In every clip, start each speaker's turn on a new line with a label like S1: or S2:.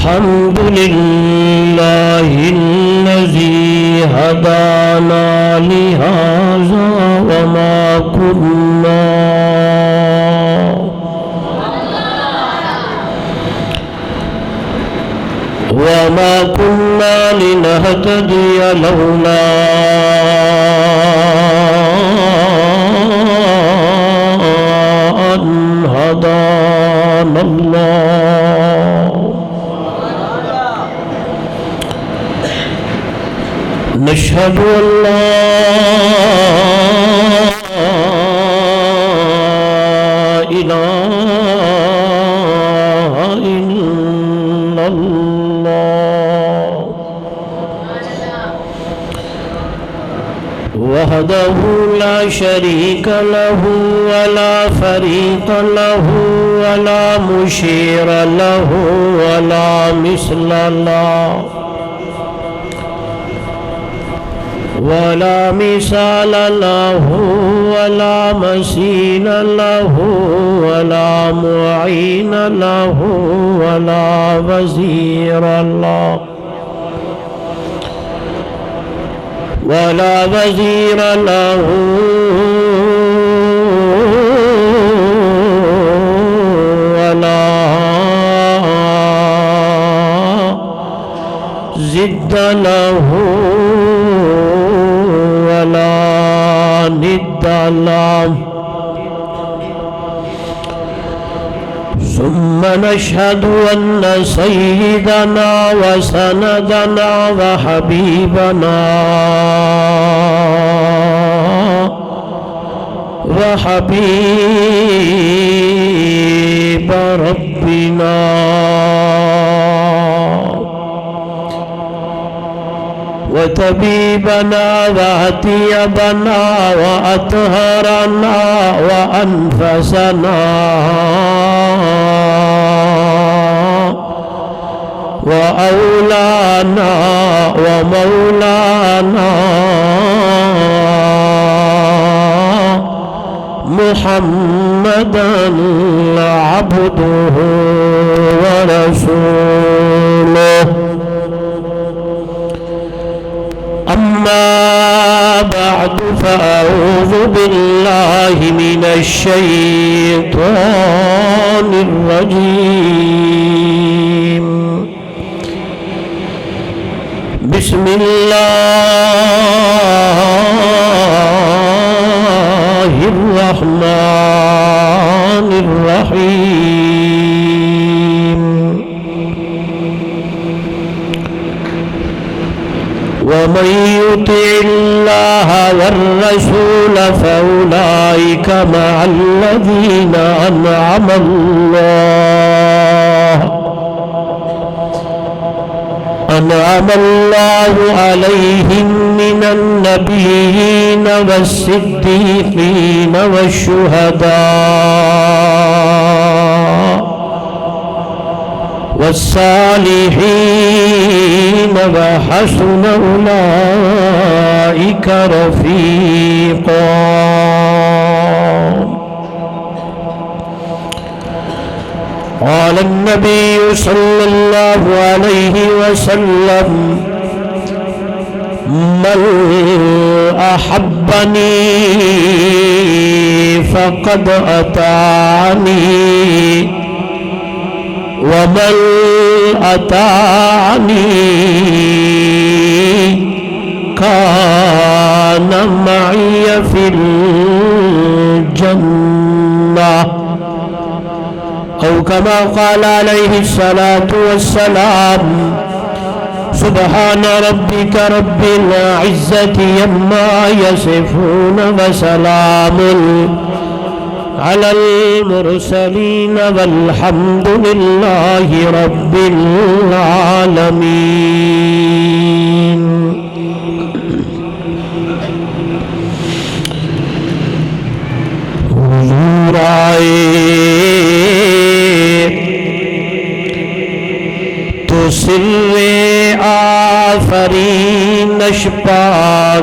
S1: الحمد لله الذي هدانا لهذا وما كنا لنهتدي لولا أن هدانا الله. نشهد أن لا إله إلا الله وحده لا شريك له ولا فريق له ولا مشير له ولا مثل له ولا مثال له ولا مثيل له ولا معين له ولا وزير له ولا وزير له ولا ضد له ولا ند له. ثم نشهد أن سيدنا وسندنا وحبيبنا وحبيب ربنا وطبيبنا وأطيبنا وأطهرنا وأنفسنا وأولانا ومولانا محمدا عبده ورسوله. أما بعد فأعوذ بالله من الشيطان الرجيم. بسم الله الرحمن الرحيم. ومن يطع الله والرسول فأولئك مع الذين أنعم الله عليهم من النبيين والصديقين والشهداء والصالحين وحسن أولئك رفيقا. قال النبي صلى الله عليه وسلم: من أحبني فقد أطاعني ومن أطاعني كان معي في الجنة أو كما قال عليه الصلاة والسلام. سبحان ربك رب العزة عما يصفون وسلام على المرسلين والحمد لله رب العالمين. حضور آئے تو سر آفرینش پا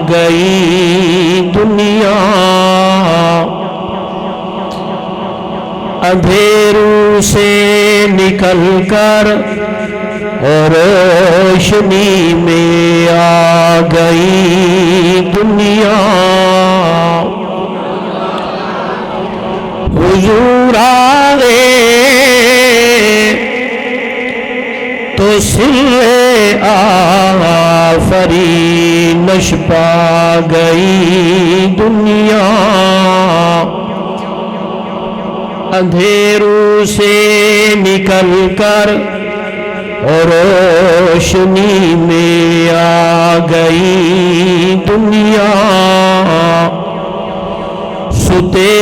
S1: گئی دنیا، اندھیروں سے نکل کر اور روشنی میں آ گئی دنیا، حضور آئے تو سر آفرینش پا گئی دنیا، اندھیروں سے نکل کر اور روشنی میں آ گئی دنیا، ستے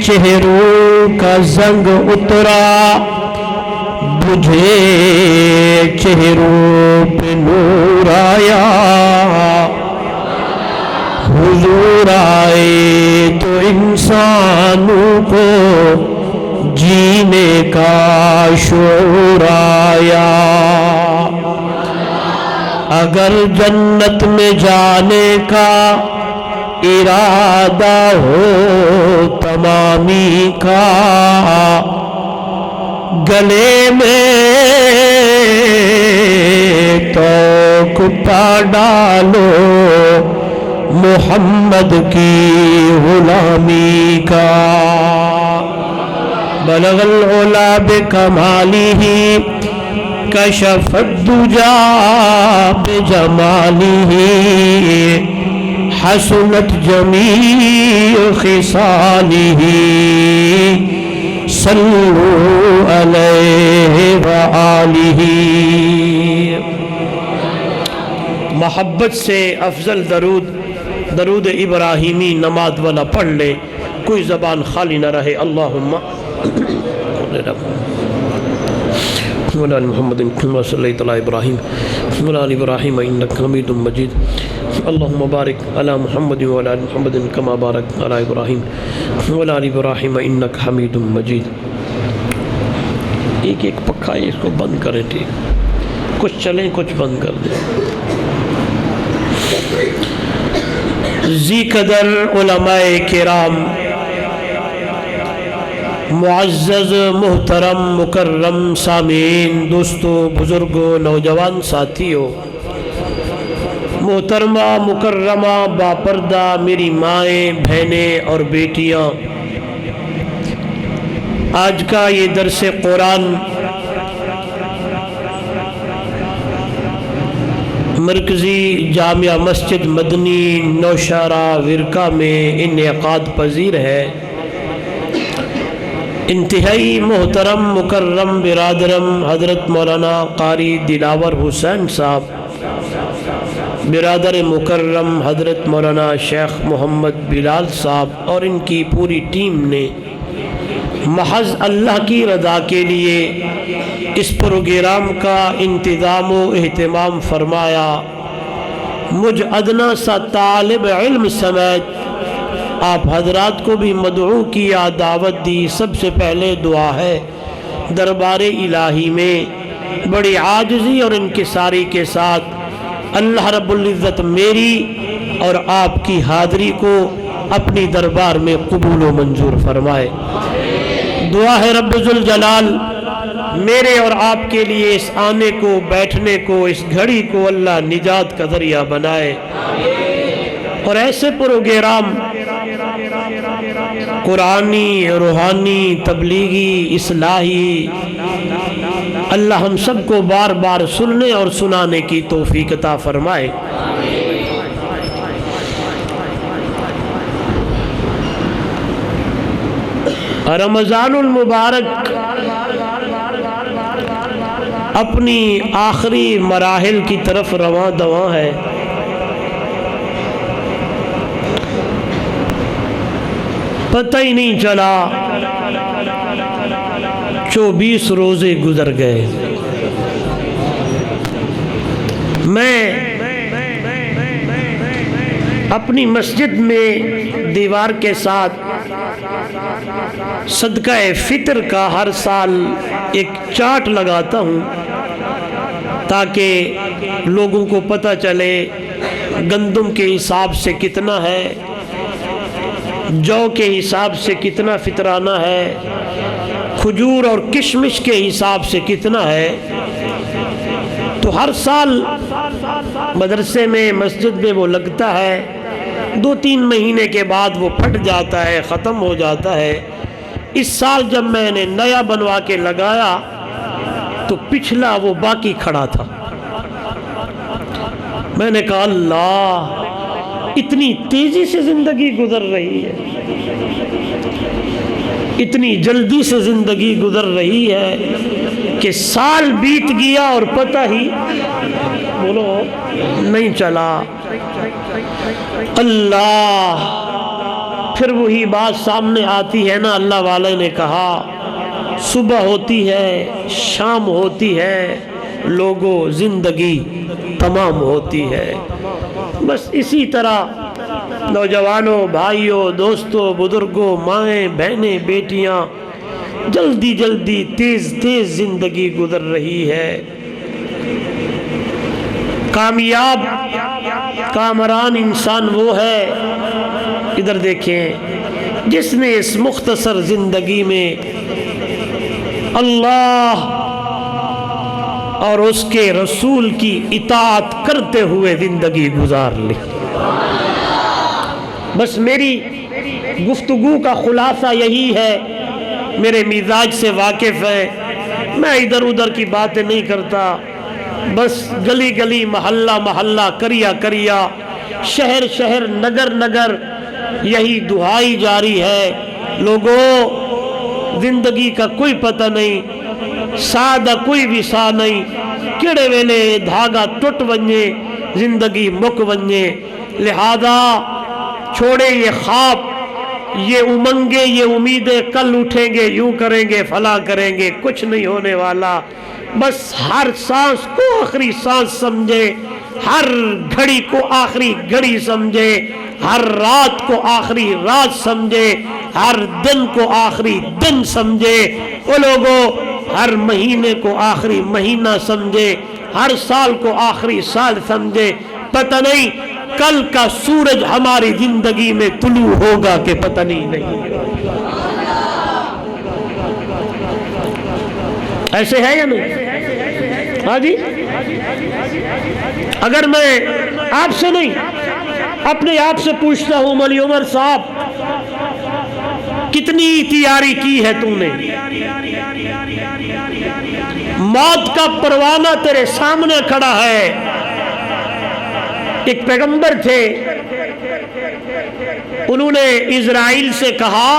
S1: چہروں کا زنگ اترا، بجھے چہروں پہ نور آیا، حضور آئے تو انسانوں کو جینے کا شعور آیا، اگر جنت میں جانے کا ارادہ ہو تمامی کا، گلے میں توقع ڈالو محمد کی غلامی کا، بلغ العلا بکمالہ کشف الدجا بجمالہ، حسنت جمیع خصالہ، صلو علیہ وآلہ۔ محبت سے افضل درود ابراہیمی نماز والا پڑھ لے، کوئی زبان خالی نہ رہے۔ اللہم وعلی آل محمد کما صلیت علی ابراہیم وعلی آل ابراہیم انک حمید مجید، اللہم بارک علی محمد وعلی آل محمد کما بارکت علی ابراہیم وعلی آل ابراہیم انک حمید مجید۔ ایک ایک پکھا ہے، اس کو بند کریں، ٹھیک، کچھ چلیں کچھ بند کر دیں۔ ذی قدر علماء کرام، معزز محترم مکرم سامعین، دوستو، بزرگوں، نوجوان ساتھیوں، محترمہ مکرمہ باپردہ میری مائیں، بہنیں اور بیٹیاں، آج کا یہ درس قرآن مرکزی جامعہ مسجد مدنی نوشہرہ ورکہ میں انعقاد پذیر ہے۔ انتہائی محترم مکرم برادرم حضرت مولانا قاری دلاور حسین صاحب، برادر مکرم حضرت مولانا شیخ محمد بلال صاحب اور ان کی پوری ٹیم نے محض اللہ کی رضا کے لیے اس پروگرام کا انتظام و اہتمام فرمایا۔ مجھ ادنا سا طالب علم سمیت آپ حضرات کو بھی مدعو کیا، دعوت دی۔ سب سے پہلے دعا ہے دربار الہی میں بڑی عاجزی اور انکساری کے ساتھ اللہ رب العزت میری اور آپ کی حاضری کو اپنی دربار میں قبول و منظور فرمائے۔ دعا ہے رب ذوالجلال میرے اور آپ کے لیے اس آنے کو، بیٹھنے کو، اس گھڑی کو اللہ نجات کا ذریعہ بنائے، اور ایسے پروگرام قرآنی، روحانی، تبلیغی، اصلاحی اللہ ہم سب کو بار بار سننے اور سنانے کی توفیق عطا فرمائے۔ رمضان المبارک اپنی آخری مراحل کی طرف رواں دواں ہے۔ پتہ ہی نہیں چلا 24 روزے گزر گئے۔ میں اپنی مسجد میں دیوار کے ساتھ صدقہ فطر کا ہر سال ایک چارٹ لگاتا ہوں تاکہ لوگوں کو پتہ چلے گندم کے حساب سے کتنا ہے، جو کے حساب سے کتنا فطرانہ ہے، کھجور اور کشمش کے حساب سے کتنا ہے، تو ہر سال مدرسے میں مسجد میں وہ لگتا ہے، 2-3 مہینے کے بعد وہ پھٹ جاتا ہے، ختم ہو جاتا ہے۔ اس سال جب میں نے نیا بنوا کے لگایا تو پچھلا وہ باقی کھڑا تھا۔ میں نے کہا اللہ، اتنی تیزی سے زندگی گزر رہی ہے، اتنی جلدی سے زندگی گزر رہی ہے کہ سال بیت گیا اور پتہ ہی بولو نہیں چلا۔ اللہ، پھر وہی بات سامنے آتی ہے نا، اللہ والے نے کہا صبح ہوتی ہے، شام ہوتی ہے، لوگوں زندگی تمام ہوتی ہے۔ بس اسی طرح نوجوانوں، بھائیوں، دوستوں، بزرگوں، مائیں، بہنیں، بیٹیاں، جلدی جلدی تیز تیز زندگی گزر رہی ہے۔ کامیاب کامران انسان وہ ہے، ادھر دیکھیں، جس نے اس مختصر زندگی میں اللہ اور اس کے رسول کی اطاعت کرتے ہوئے زندگی گزار لی۔ بس میری گفتگو کا خلاصہ یہی ہے، میرے مزاج سے واقف ہے، میں ادھر ادھر کی باتیں نہیں کرتا، بس گلی گلی، محلہ محلہ، کریا کریا، شہر شہر، نگر نگر یہی دعائی جاری ہے۔ لوگوں، زندگی کا کوئی پتہ نہیں، سادہ کوئی بھی سا نہیں، کیڑے ویلے دھاگا ٹوٹ ونجے، زندگی مک ونجے۔ لہذا چھوڑے یہ خواب، یہ امنگیں، یہ امیدیں، کل اٹھیں گے، یوں کریں گے، فلاں کریں گے، کچھ نہیں ہونے والا۔ بس ہر سانس کو آخری سانس سمجھے، ہر گھڑی کو آخری گھڑی سمجھے، ہر رات کو آخری رات سمجھے، ہر دن کو آخری دن سمجھے۔ وہ لوگوں، ہر مہینے کو آخری مہینہ سمجھے، ہر سال کو آخری سال سمجھے۔ پتہ نہیں کل کا سورج ہماری زندگی میں طلوع ہوگا کہ پتہ نہیں۔ ایسے ہے یا نہیں؟ ہاں جی، اگر میں آپ سے نہیں، اپنے آپ سے پوچھتا ہوں، مولی عمر صاحب، کتنی تیاری کی ہے تم نے؟ موت کا پروانہ تیرے سامنے کھڑا ہے۔ ایک پیغمبر تھے، انہوں نے اسرائیل سے کہا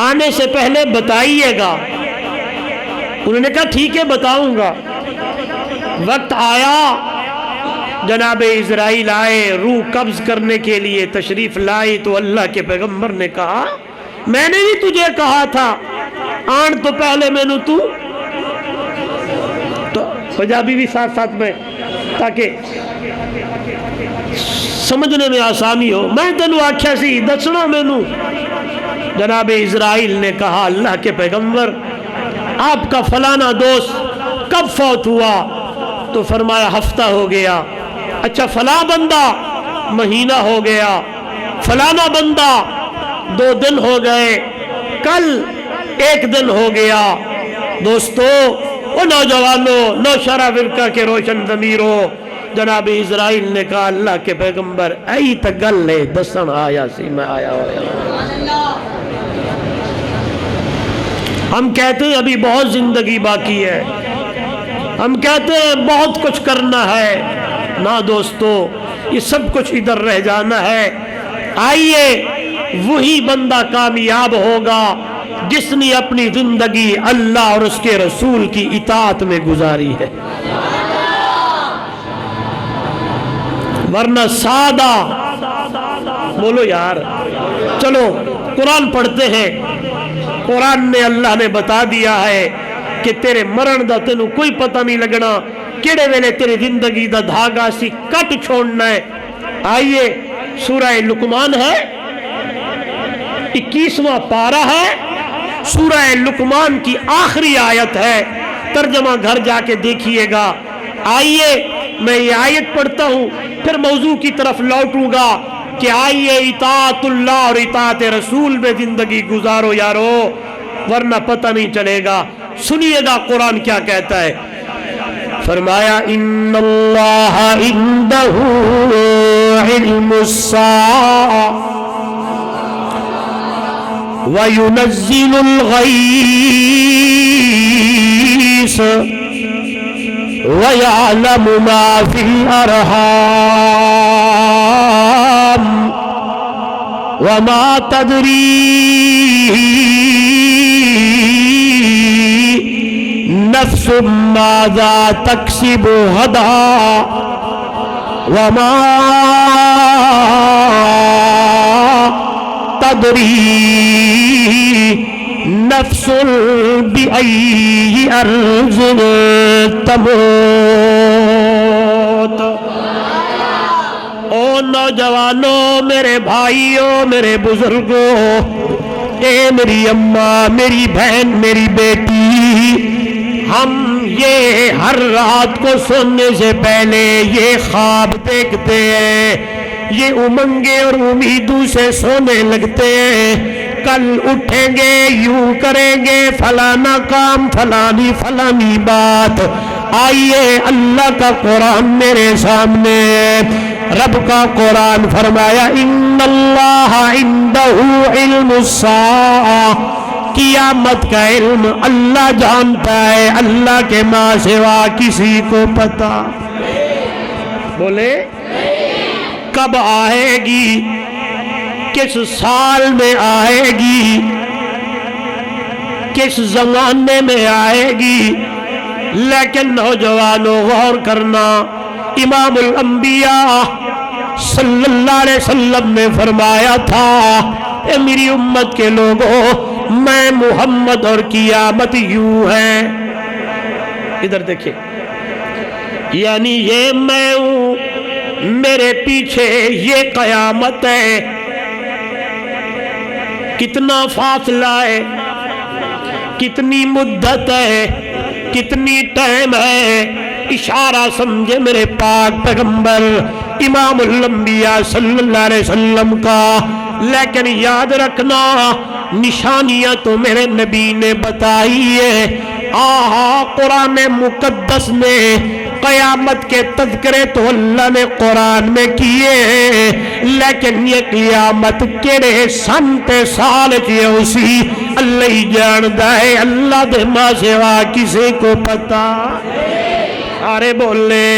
S1: آنے سے پہلے بتائیے گا۔ انہوں نے کہا ٹھیک ہے، بتاؤں گا۔ وقت آیا، جناب اسرائیل آئے، روح قبض کرنے کے لیے تشریف لائی، تو اللہ کے پیغمبر نے کہا میں نے بھی تجھے کہا تھا، آن تو پہلے میں نے تو پنجابی بھی ساتھ ساتھ میں، تاکہ سمجھنے میں آسانی ہو، میں تینوں آکھیا سی دسنا مینوں۔ جناب اسرائیل نے کہا اللہ کے پیغمبر، آپ کا فلانا دوست کب فوت ہوا؟ تو فرمایا ہفتہ ہو گیا۔ اچھا، فلاں بندہ مہینہ ہو گیا، فلانا بندہ 2 دن ہو گئے، کل 1 دن ہو گیا۔ دوستو، وہ نوجوانوں، نوشرہ فرقہ کے روشن ضمیروں، جناب اسرائیل نے کہا اللہ کے پیغمبر ای تا گل ہے دسن آیا سی، میں آیا ہویا۔ ہم کہتے ہیں ابھی بہت زندگی باقی ہے، ہم کہتے ہیں بہت کچھ کرنا ہے۔ نہ دوستو، یہ سب کچھ ادھر رہ جانا ہے۔ آئیے، وہی بندہ کامیاب ہوگا جس نے اپنی زندگی اللہ اور اس کے رسول کی اطاعت میں گزاری ہے، ورنہ سادہ بولو یار۔ چلو قرآن پڑھتے ہیں، قرآن نے اللہ نے بتا دیا ہے کہ تیرے مرن دا تینوں کوئی پتہ نہیں لگنا، کیڑے ویلے تیرے زندگی دا دھاگا سی کٹ چھوڑنا ہے۔ آئیے، سورہ لقمان ہے، 21واں پارہ ہے، سورہ لقمان کی آخری آیت ہے، ترجمہ گھر جا کے دیکھیے گا۔ آئیے، میں یہ آیت پڑھتا ہوں، پھر موضوع کی طرف لوٹوں گا کہ آئیے اطاعت اللہ اور اطاعت رسول میں زندگی گزارو یارو، ورنہ پتہ نہیں چلے گا۔ سنیے گا قرآن کیا کہتا ہے۔ فرمایا ان اللہ عنده علم الساعة وينزل الغيث ويعلم ما في الأرحام وما تدري نفس ماذا تكسب غدا وما تدري نفس بأي أرض تموت۔ او نوجوانوں، میرے بھائیوں، میرے بزرگوں، اے میری اماں، میری بہن، میری بیٹی، ہم یہ ہر رات کو سونے سے پہلے یہ خواب دیکھتے ہیں، یہ امنگیں اور امیدوں سے سونے لگتے ہیں، کل اٹھیں گے، یوں کریں گے، فلانا کام، فلانی بات۔ آئیے اللہ کا قرآن میرے سامنے، رب کا قرآن فرمایا ان اللہ عنده علم الساعة، قیامت کا علم اللہ جانتا ہے، اللہ کے ماں سوا کسی کو پتا بولے کب آئے گی، کس سال میں آئے گی، کس زمانے میں آئے گی۔ لیکن نوجوانوں غور کرنا، امام الانبیاء صلی اللہ علیہ وسلم نے فرمایا تھا اے میری امت کے لوگوں، میں محمد اور قیامت یوں ہے، ادھر دیکھیں، یعنی یہ میں ہوں، میرے پیچھے یہ قیامت ہے۔ کتنا فاصلہ ہے، کتنی مدت ہے، کتنی ٹائم ہے، اشارہ سمجھے میرے پاک پیغمبر امام الانبیاء صلی اللہ علیہ وسلم کا۔ لیکن یاد رکھنا، نشانیاں تو میرے نبی نے بتائی ہے، قرآن مقدس نے قیامت کے تذکرے تو اللہ نے قرآن میں کیے ہیں، لیکن یہ قیامت کیڑے سنتے سال کی اسی اللہ ہی جاندہ ہے، اللہ دے ماں سوا کسی کو پتا ارے بولے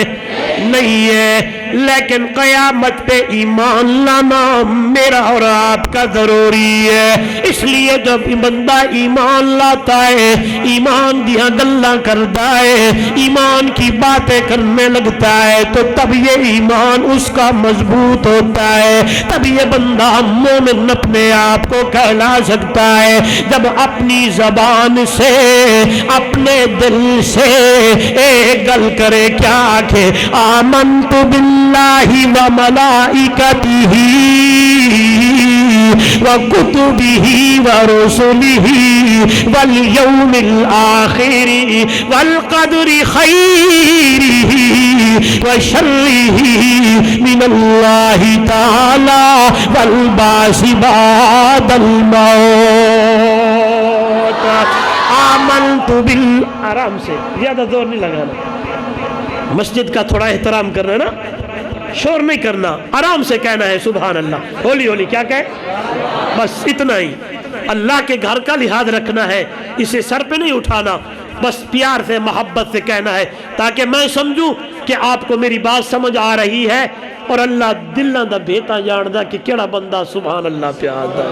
S1: نہیں ہے۔ لیکن قیامت پہ ایمان لانا میرا اور آپ کا ضروری ہے، اس لیے جب بندہ ایمان لاتا ہے، ایمان دیا گلاں کرتا ہے، ایمان کی باتیں کرنے لگتا ہے، تو تب یہ ایمان اس کا مضبوط ہوتا ہے، تب یہ بندہ مومن اپنے آپ کو کہلا سکتا ہے جب اپنی زبان سے، اپنے دل سے ایک گل کرے، کیا کہ آمنت باللہ وملائکتہ وکتبہ ورسلہ والیوم الآخر والقدر خیرہ وشرہ من اللہ تعالی والبعث بعد الموت۔ آمنت آرام سے، زیادہ زور نہیں لگانا، مسجد کا تھوڑا احترام کرنا نا، شور نہیں کرنا، آرام سے کہنا ہے سبحان اللہ، ہولی ہولی کیا کہے، بس اتنا ہی۔ اللہ کے گھر کا لحاظ رکھنا ہے، اسے سر پہ نہیں اٹھانا، بس پیار سے محبت سے کہنا ہے، تاکہ میں سمجھوں کہ آپ کو میری بات سمجھ آ رہی ہے، اور اللہ دلاں دا بھیتا جاندا کہ کیڑا بندہ سبحان اللہ پہ آتا ہے۔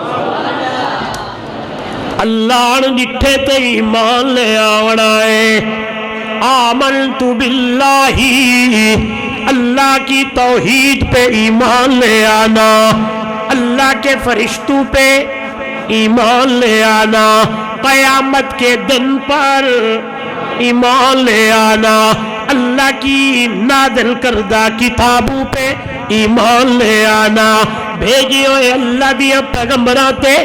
S1: اللہ جٹھے تے ایمان لے آونا ہے، آمنت باللہ، اللہ کی توحید پہ ایمان لے آنا، اللہ کے فرشتوں پہ ایمان لے آنا، قیامت کے دن پر ایمان لے آنا، اللہ کی نازل کردہ کتابوں پہ ایمان لے آنا، بھیجے ہوئے اللہ دیا پیغمبراں تے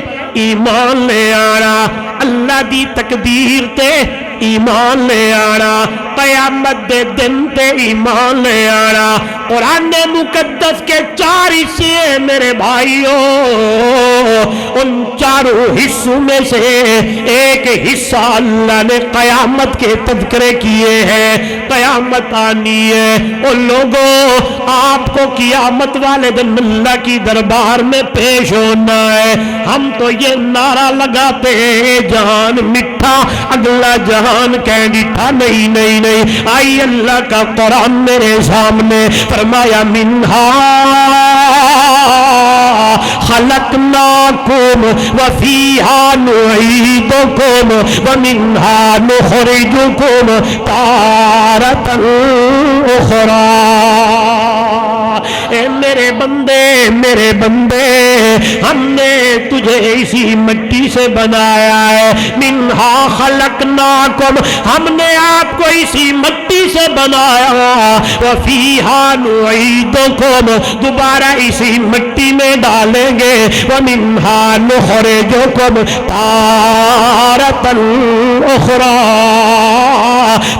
S1: ایمان لے آنا، اللہ دی تقدیر تے ایمان لے آنا، قیامت دے دن تے ایمان لے آنا۔ قرآن مقدس کے 4 حصے ہیں میرے بھائیوں، ان 4 حصوں میں سے ایک حصہ اللہ نے قیامت کے تذکرے کیے ہیں۔ قیامت آنی ہے، ان لوگوں آپ کو قیامت والے دن اللہ کی دربار میں پیش ہونا ہے۔ ہم تو یہ نعرہ لگاتے ہیں جہان مٹھا اگلا جہان کینڈیٹھا، نہیں نہیں نہیں، آئی اللہ کا قرآن میرے سامنے، فرمایا منہا خلقناکم وفیہا نعیدکم ومنہا نخرجکم تارۃ اخری۔ اے میرے بندے میرے بندے، ہم نے تجھے اسی مٹی سے بنایا ہے، منہا خلقناکم، ہم نے آپ کو اسی مٹی سے بنایا، وفیہا نعیدکم، دوبارہ اسی مٹی میں ڈالیں گے، ومنہا نخرجکم تارۃ اخری۔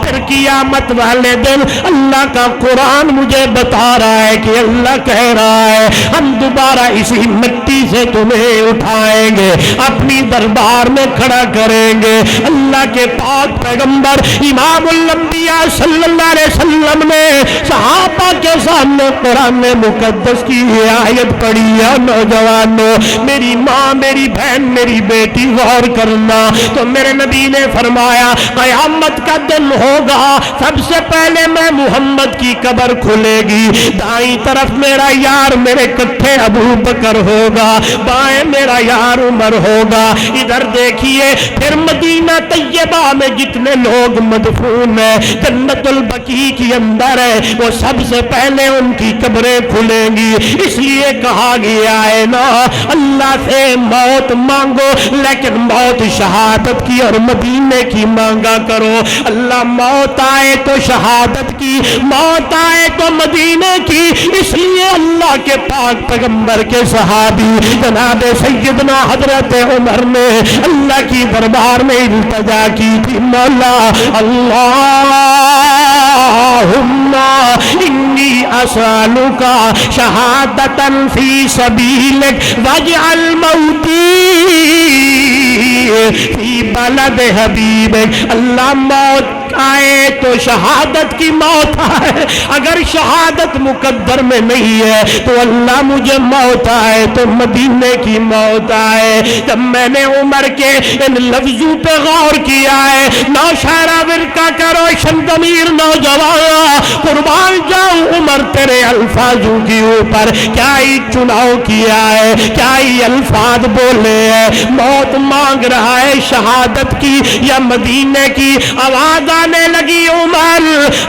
S1: پھر قیامت والے دن اللہ کا قرآن مجھے بتا رہا ہے کہ اللہ کہہ رہا ہے ہم دوبارہ اسی مٹی سے تمہیں اٹھائیں گے، اپنی دربار میں کھڑا کریں گے۔ اللہ کے پاک پیغمبر امام الانبیاء صلی اللہ علیہ وسلم نے صحابہ کے سامنے قرآن مقدس کی یہ آیت پڑھی ہے۔ نوجوانوں، میری ماں، میری بہن، میری بیٹی، غور کرنا، تو میرے نبی نے فرمایا قیامت کا دن ہوگا، سب سے پہلے میں محمد کی قبر کھلے گی، دائیں طرف میرا یار میرے کٹھے ابو بکر ہوگا، بائیں میرا یار عمر ہوگا۔ ادھر دیکھیے پھر مدینہ طیبہ میں جتنے لوگ مدفون ہیں جنت البقیع کے اندر ہے، وہ سب سے پہلے ان کی قبریں کھلیں گی۔ اس لیے کہا گیا ہے نا اللہ سے موت مانگو لیکن موت شہادت کی اور مدینے کی مانگا کرو۔ اللہ موت آئے تو شہادت کی، موت آئے تو مدینے کی، اس لیے اللہ کے پاک پیغمبر کے صحابی جناب سیدنا حضرت عمر نے اللہ کی دربار میں التجا کی تھی، مولا اللہم انی اسألک شہادتا فی سبیلک واجعل موتی فی بلد حبیبک۔ اللہ موت آئے تو شہادت کی موت آئے، اگر شہادت مقدر میں نہیں ہے تو اللہ مجھے موت آئے تو مدینے کی موت آئے۔ جب میں نے عمر کے ان لفظوں پہ غور کیا ہے، نوشہرہ ورکا کرو شندمیر نوجوان، قربان جاؤں عمر تیرے الفاظوں کی اوپر، کیا ہی چناؤ کیا ہے، کیا ہی الفاظ بولے ہیں۔ موت مانگ رہا ہے شہادت کی یا مدینے کی، آواز آنے لگی عمر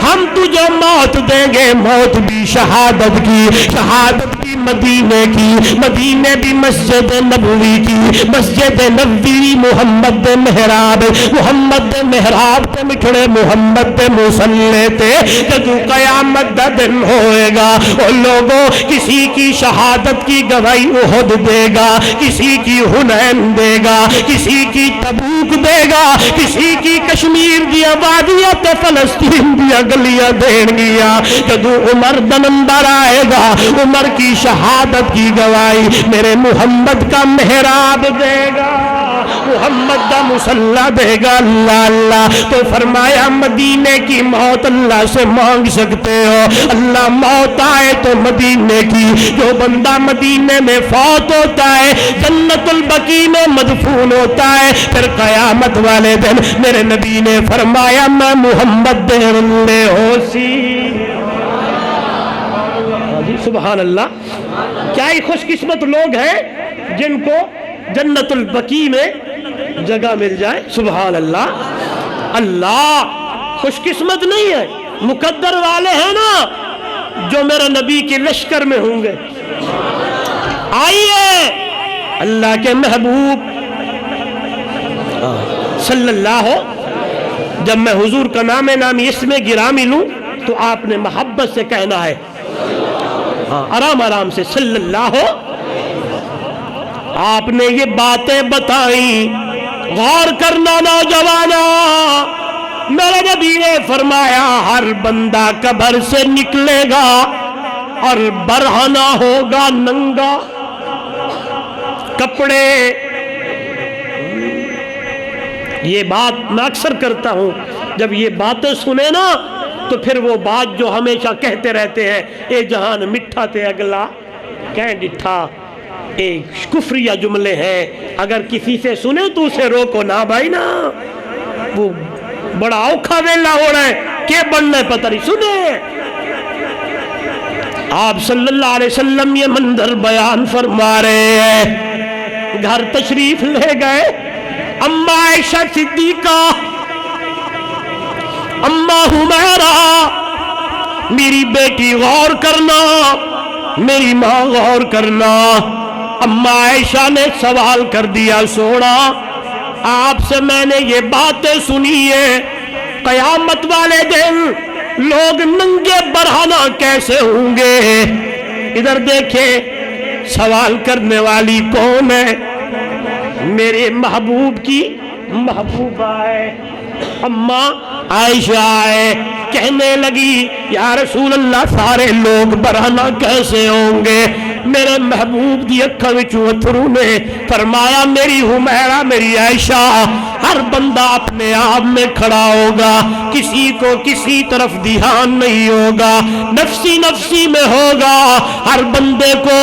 S1: ہم تجھے موت دیں گے، موت بھی شہادت کی، شہادت بھی مدینے کی، مدینے بھی مسجد نبوی کی، مسجد نبوی محمد دے محراب، محمد دے محراب تے مٹھڑے محمد دے مصلی تے جدو قیامت دا دن ہوئے گا، ان لوگوں کسی کی شہادت کی گواہی احد دے گا، کسی کی حنین دے گا، کسی کی تبوک دے گا، کسی کی کشمیر دی وادیاں تے فلسطین دیا گلیاں دین گیا۔ جدو عمر دا نمبر آئے گا، عمر کی شہادت کی گواہی میرے محمد کا محراب دے گا، محمد دا مصلی دے گا۔ اللہ اللہ، تو فرمایا مدینے کی موت اللہ سے مانگ سکتے ہو، اللہ موت آئے تو مدینے کی۔ جو بندہ مدینے میں فوت ہوتا ہے جنت البقیع میں مدفون ہوتا ہے، پھر قیامت والے دن میرے نبی نے فرمایا میں محمد دے رلے ہو سی۔ سبحان اللہ، کیا ہی خوش قسمت لوگ ہیں جن کو جنت البقیع میں جگہ مل جائے۔ سبحان اللہ، اللہ خوش قسمت نہیں ہے، مقدر والے ہیں نا جو میرے نبی کے لشکر میں ہوں گے۔ آئیے اللہ کے محبوب صلی اللہ، جب میں حضور کا نام نامی اسم گرامی لوں تو آپ نے محبت سے کہنا ہے، آرام آرام سے، صلی اللہ ہو۔ آپ نے یہ باتیں بتائیں، غور کرنا نوجوانوں، میرے نبی نے فرمایا ہر بندہ قبر سے نکلے گا اور برہنہ ہوگا، ننگا، کپڑے. یہ بات میں اکثر کرتا ہوں، جب یہ باتیں سنے نا تو پھر وہ بات جو ہمیشہ کہتے رہتے ہیں، اے جہان مٹھا تے اگلا کہیں ڈٹھا، ایک کفریہ جملے ہیں. اگر کسی سے سنے تو اسے روکو نا بھائی نا، وہ بڑا اوکھا ویلا ہو رہا ہے کہ بننے پتہ نہیں. سنے آپ صلی اللہ علیہ وسلم یہ منظر بیان فرما رہے ہیں. گھر تشریف لے گئے اماں عائشہ صدیقہ، اماں حمیرہ، میری بیٹی غور کرنا، میری ماں غور کرنا. اماں عائشہ نے سوال کر دیا، سونا آپ سے میں نے یہ باتیں سنی ہیں، قیامت والے دن لوگ ننگے برہنہ کیسے ہوں گے؟ ادھر دیکھیں سوال کرنے والی کون ہے؟ میرے محبوب کی محبوبہ ہے، اماں عائشہ ہے. کہنے لگی یا رسول اللہ سارے لوگ برہنہ کیسے ہوں گے؟ میرے محبوب دی اکھاں وچوں اتھرو نے فرمایا میری حمیرہ، میری عائشہ، ہر بندہ اپنے آپ میں کھڑا ہوگا، کسی کو کسی طرف دھیان نہیں ہوگا، نفسی نفسی میں ہوگا. ہر بندے کو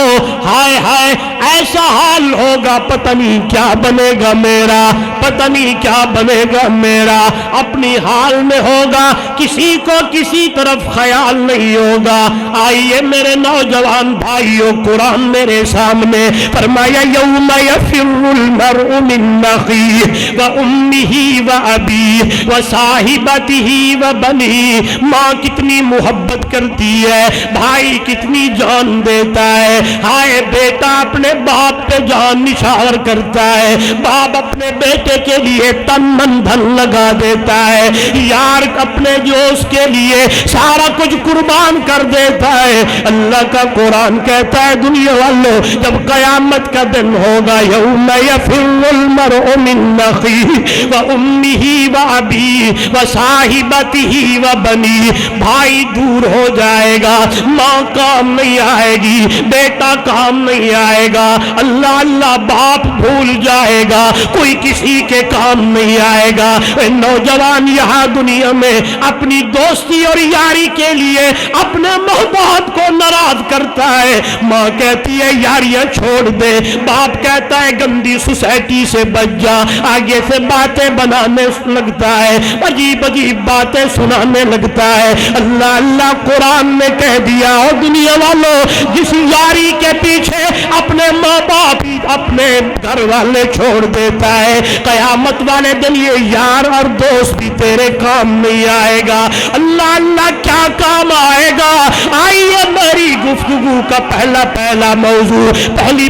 S1: ہائے ہائے ایسا حال ہوگا، پتہ نہیں کیا بنے گا میرا، پتہ نہیں کیا بنے گا میرا. اپنی حال میں ہوگا، کسی کو کسی طرف خیال نہیں ہوگا. آئیے میرے نوجوان بھائیوں، قرآن میرے سامنے فرمایا یوم یفر المرء من اخیہ وامہ وابیہ وصاحبتہ وبنیہ. ماں کتنی محبت کرتی ہے، بھائی کتنی جان دیتا ہے. ہائے بیٹا اپنے باپ پہ جان نثار کرتا ہے، باپ اپنے بیٹے کے لیے تن من دھن لگا دیتا ہے، یار اپنے دوست کے لیے سارا کچھ قربان کر دیتا ہے. اللہ کا قرآن کہتا ہے دنیا والوں جب قیامت کا دن ہوگا یوم یفر المرء من اخیہ وامہ وابیہ وصاحبتہ وبنیہ. بھائی دور ہو جائے گا، ماں کام نہیں آئے گی، بیٹا کام نہیں آئے گا، اللہ اللہ باپ بھول جائے گا، کوئی کسی کے کام نہیں آئے گا. نوجوان یہاں دنیا میں اپنی دوستی اور یاری کے لیے اپنے محبوب کو ناراض کرتا ہے. ماں کہتی ہے یاریاں چھوڑ دے، باپ کہتا ہے گندی سوسائٹی سے بچ جا، آگے سے باتیں بنانے لگتا ہے، عجیب عجیب باتیں سنانے لگتا ہے. اللہ اللہ قرآن نے کہہ دیا اور دنیا والوں جس یاری کے پیچھے اپنے ماں باپ اپنے گھر والے چھوڑ دیتا ہے، قیامت والے دن یہ یار اور دوست بھی تیرے کام نہیں آئے گا. اللہ اللہ کیا کام آئے گا؟ آئیے میری گفتگو کا پہلا موضوع،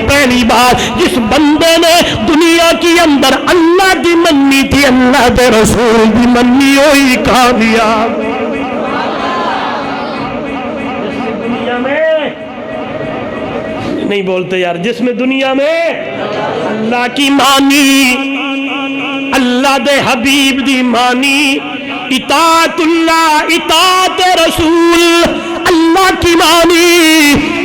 S1: پہلی بات، جس بندے نے دنیا کی اندر اللہ دی منی تھی، اللہ دے رسول دی منی ہوئی کامیاب. دنیا میں نہیں بولتے یار، جس میں دنیا میں اللہ کی مانی، اللہ دے حبیب دی مانی، اطاعت اللہ اطاعت رسول، اللہ کی مانی،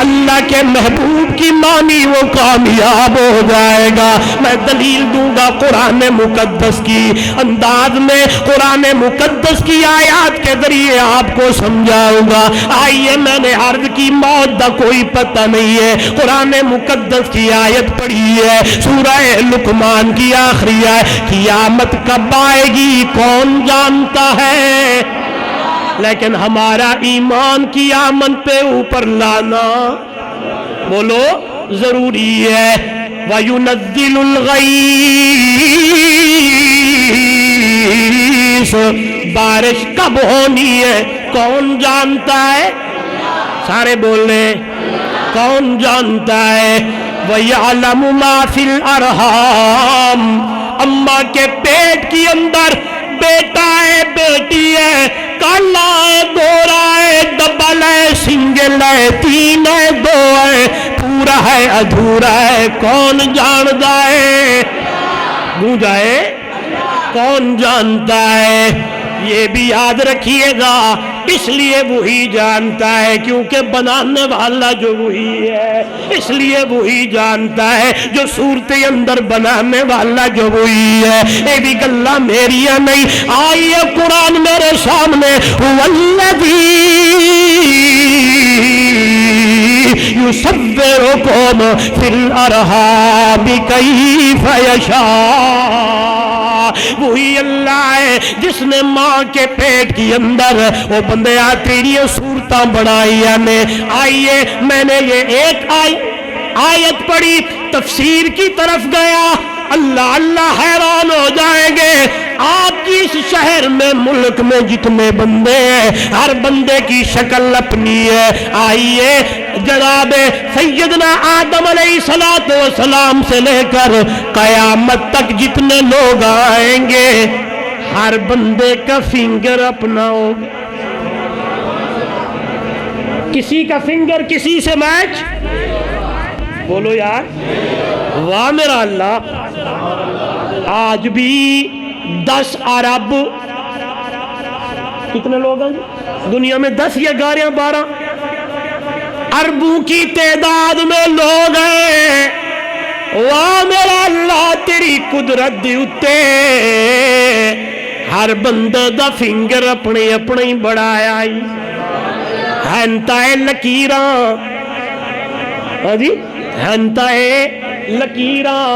S1: اللہ کے محبوب کی مانی، وہ کامیاب ہو جائے گا. میں دلیل دوں گا قرآن مقدس کی انداز میں، قرآن مقدس کی آیات کے ذریعے آپ کو سمجھاؤں گا. آئیے میں نے عرض کی موت دا کوئی پتہ نہیں ہے، قرآن مقدس کی آیت پڑھی ہے سورہ لقمان کی آخری ہے، قیامت کب آئے گی کون جانتا ہے، لیکن ہمارا ایمان قیامت پہ اوپر لانا بولو ضروری ہے. وَيُنَزِّلُ الْغَيْثَ، بارش کب ہونی ہے کون جانتا ہے؟ سارے بول رہے کون جانتا ہے؟ وَيَعْلَمُ مَا فِي الْأَرْحَامِ، اماں کے پیٹ کی اندر بیٹا ہے بیٹی ہے، کالا ہے گورا ہے، ڈبل ہے سنگل ہے، تین ہے دو ہے، پورا ہے ادھورا ہے، کون جانتا ہے؟ گونجا ہے کون جانتا ہے؟ یہ بھی یاد رکھیے گا، اس لیے وہی جانتا ہے کیونکہ بنانے والا جو وہی ہے، اس لیے وہی جانتا ہے جو صورت اندر بنانے والا جو وہی ہے۔ یہ بھی گلا میری نہیں، آئیے قرآن میرے سامنے، والذی یصورکم فی الارحام کیف یشاء، وہی اللہ ہے جس نے ماں کے پیٹ کے اندر وہ بندے تیری صورتاں بنائی نے۔ آئیے میں نے یہ ایک آیت پڑھی، تفسیر کی طرف گیا، اللہ اللہ حیران ہو جائیں گے۔ آپ کی اس شہر میں ملک میں جتنے بندے ہیں ہر بندے کی شکل اپنی ہے۔ آئیے جناب سیدنا آدم علیہ السلام سے لے کر قیامت تک جتنے لوگ آئیں گے ہر بندے کا فنگر اپنا ہوگا، کسی کا فنگر کسی سے میچ، بولو یار واہ میرا اللہ۔ آج بھی 10 ارب کتنے لوگ ہیں دنیا میں؟ 10 یا 11 12 اربوں کی تعداد میں لوگ ہیں۔ واہ میرا اللہ تیری قدرت دی اتے ہر بندے دا فنگر اپنے اپنے بڑھایا ہی ہنتا ہے لکیراں، جی ہنتا ہے لکیراں،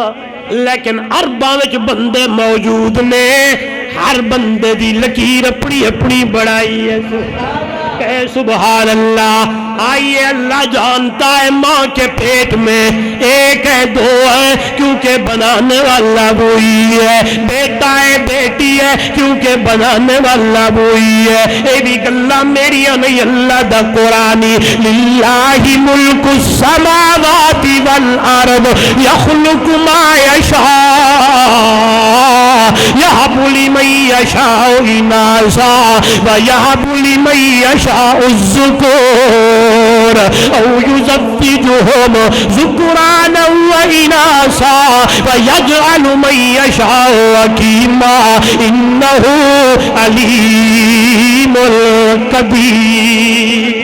S1: لیکن ارباں وچ بندے موجود نے، ہر بندے دی لکیر اپنی اپنی بڑھائی ہے۔ کہے سبحان اللہ۔ آئیے اللہ جانتا ہے ماں کے پیٹ میں ایک ہے دو ہے کیونکہ بنانے والا وہی ہے، بیٹا ہے بیٹی ہے کیونکہ بنانے والا وہی ہے۔ اے بھی گلا میری نہیں اللہ دا قرآنی، للہ ملک السماوات والارض یخلق ما یشاء یہب لمن یشاء اناثا ویہب لمن یشاء الذکور او یزوجہم ذکرانا واناثا ویجعل من یشاء عقیما انہ علیم قدیر۔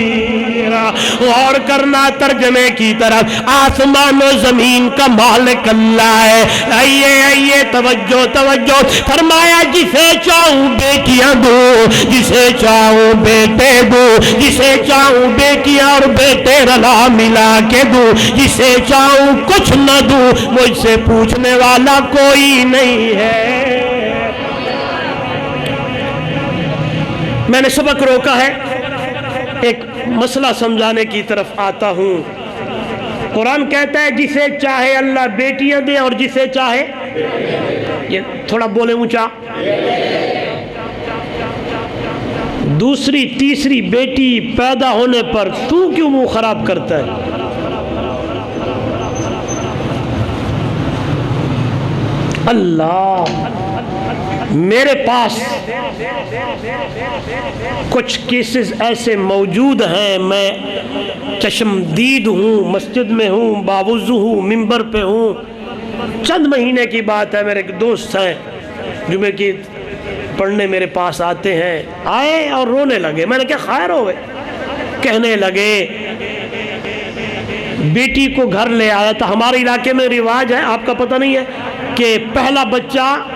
S1: غور کرنا ترجمے کی طرف، آسمان و زمین کا مالک اللہ ہے۔ آئیے آئیے توجہ توجہ، فرمایا جسے چاہوں بیٹیاں دوں، جسے چاہوں بیٹے دوں، جسے چاہوں بیٹیاں اور بیٹے رلا ملا کے دوں، جسے چاہوں کچھ نہ دوں، مجھ سے پوچھنے والا کوئی نہیں ہے۔ میں نے سبق روکا ہے، ایک مسئلہ سمجھانے کی طرف آتا ہوں۔ قرآن کہتا ہے جسے چاہے اللہ بیٹیاں دے اور جسے چاہے، یہ تھوڑا بولے اونچا، دوسری تیسری بیٹی پیدا ہونے پر تو کیوں منہ خراب کرتا ہے؟ اللہ میرے پاس کچھ کیسز ایسے موجود ہیں، میں چشمدید ہوں، مسجد میں ہوں، باوضو ہوں، ممبر پہ ہوں۔ چند مہینے کی بات ہے، میرے ایک دوست ہیں جمعے کی پڑھنے میرے پاس آتے ہیں، آئے اور رونے لگے۔ میں نے کہا خیر ہوئے؟ کہنے لگے بیٹی کو گھر لے آیا تھا۔ ہمارے علاقے میں رواج ہے، آپ کا پتہ نہیں ہے، کہ پہلا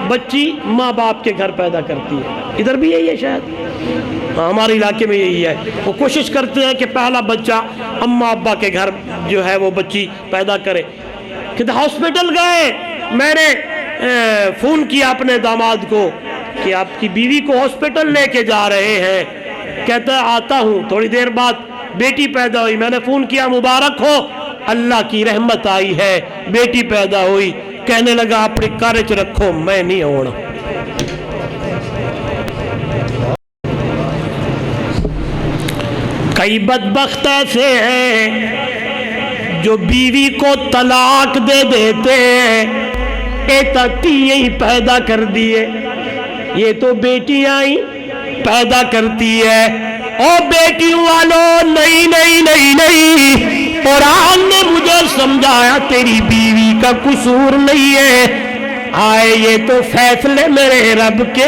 S1: بچی ماں باپ کے گھر پیدا کرتی ہے۔ ادھر بھی یہی ہے شاید، ہمارے علاقے میں یہی ہے۔ وہ کوشش کرتے ہیں کہ پہلا بچہ اماں ابا کے گھر جو ہے وہ بچی پیدا کرے۔ کہ ہاسپٹل گئے، میں نے فون کیا اپنے داماد کو کہ آپ کی بیوی کو ہاسپٹل لے کے جا رہے ہیں۔ کہتا ہے آتا ہوں۔ تھوڑی دیر بعد بیٹی پیدا ہوئی، میں نے فون کیا مبارک ہو، اللہ کی رحمت آئی ہے، بیٹی پیدا ہوئی۔ کہنے لگا اپنی کارچ رکھو، میں نہیں ہونا۔ کئی بدبخت ایسے ہیں جو بیوی کو طلاق دے دیتے ہیں، ایتا تیئیں پیدا کر دیے، یہ تو بیٹیاں ہی پیدا کرتی ہے۔ او بیٹیوں والوں، نہیں نہیں نہیں نہیں، قرآن نے مجھے سمجھایا تیری بیوی کا قصور نہیں ہے، آئے یہ تو فیصلے میرے رب کے۔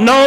S1: 9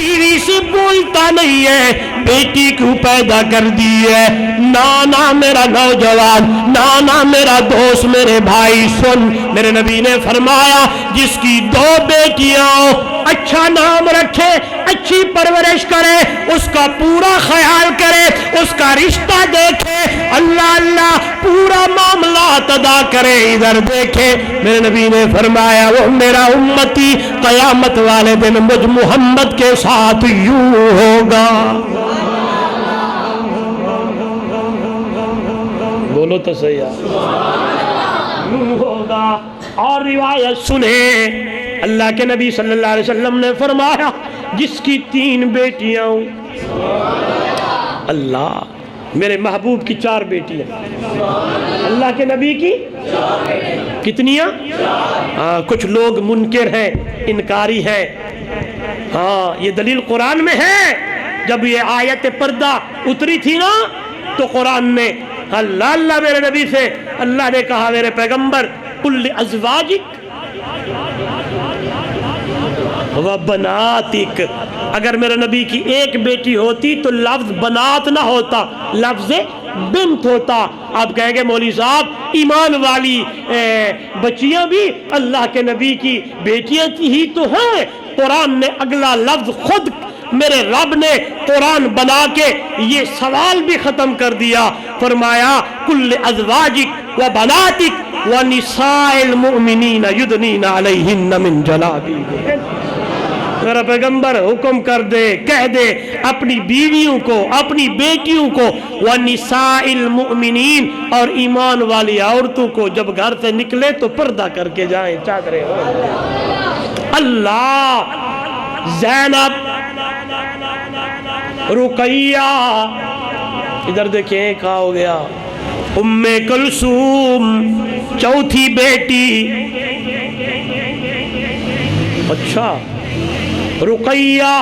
S1: بیوی سے بولتا نہیں ہے، بیٹی کیوں پیدا کر دی ہے؟ نانا میرا نوجوان، نانا میرا دوست، میرے بھائی سن، میرے نبی نے فرمایا جس کی 2 بیٹیاں ہو، اچھا نام رکھے، اچھی پرورش کرے، اس کا پورا خیال کرے، اس کا رشتہ دیکھے، اللہ اللہ پورا معاملات ادا کرے، ادھر دیکھے، میرے نبی نے فرمایا وہ میرا امتی قیامت والے دن مجھ محمد کے ساتھ یوں ہوگا۔ بولو تو صحیح یوں ہوگا۔ اور روایت سنیں، اللہ کے نبی صلی اللہ علیہ وسلم نے فرمایا جس کی 3 بیٹیاں ہوں، اللہ میرے محبوب کی 4 بیٹیاں، اللہ کے نبی کی کتنیاں؟ کچھ لوگ منکر ہیں، انکاری ہیں، ہاں یہ دلیل قرآن میں ہے۔ جب یہ آیت پردہ اتری تھی نا تو قرآن نے اللہ اللہ میرے نبی سے اللہ نے کہا میرے پیغمبر قل لازواجک وبناتک، اگر میرے نبی کی 1 بیٹی ہوتی تو لفظ بنات نہ ہوتا، لفظ بنت ہوتا۔ آپ کہیں گے مولوی صاحب ایمان والی بچیاں بھی اللہ کے نبی کی بیٹیاں ہی تو ہیں۔ قرآن نے اگلا لفظ خود میرے رب نے قرآن بنا کے یہ سوال بھی ختم کر دیا، فرمایا کل ازواجک و بناتک و نساء المؤمنین یدنین علیہن من جلابیبہن۔ میرا پیغمبر حکم کر دے، کہہ دے اپنی بیویوں کو، اپنی بیٹیوں کو، وَنِسَاءِ الْمُؤْمِنِينَ، اور ایمان والی عورتوں کو جب گھر سے نکلے تو پردہ کر کے جائیں، چادریں ہو۔ اللہ، زینب، رقیہ، ادھر دیکھیں کہا ہو گیا، ام کلثوم 4تھی بیٹی، اچھا رقیہ،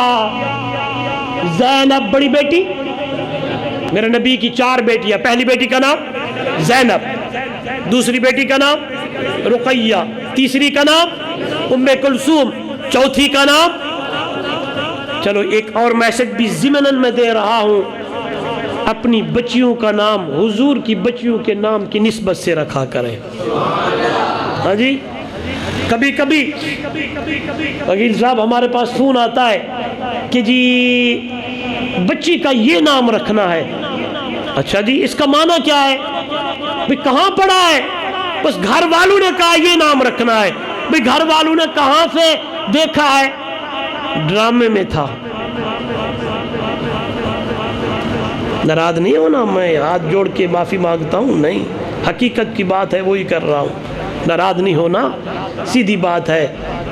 S1: زینب بڑی بیٹی، میرے نبی کی 4 بیٹیاں، پہلی بیٹی کا نام زینب، دوسری بیٹی کا نام رقیہ، تیسری کا نام ام کلثوم، چوتھی کا نام، چلو ایک اور میسج بھی ضمناً میں دے رہا ہوں، اپنی بچیوں کا نام حضور کی بچیوں کے نام کی نسبت سے رکھا کریں۔ ہاں جی، کبھی کبھی وکیل صاحب ہمارے پاس فون آتا ہے کہ جی بچی کا یہ نام رکھنا ہے، اچھا جی اس کا معنی کیا ہے؟ بھئی کہاں پڑھا ہے؟ بس گھر والوں نے کہا یہ نام رکھنا ہے۔ بھئی گھر والوں نے کہاں سے دیکھا ہے؟ ڈرامے میں تھا۔ ناراض نہیں ہونا، میں ہاتھ جوڑ کے معافی مانگتا ہوں، نہیں، حقیقت کی بات ہے وہی کر رہا ہوں، ناراض نہیں ہونا، سیدھی بات ہے،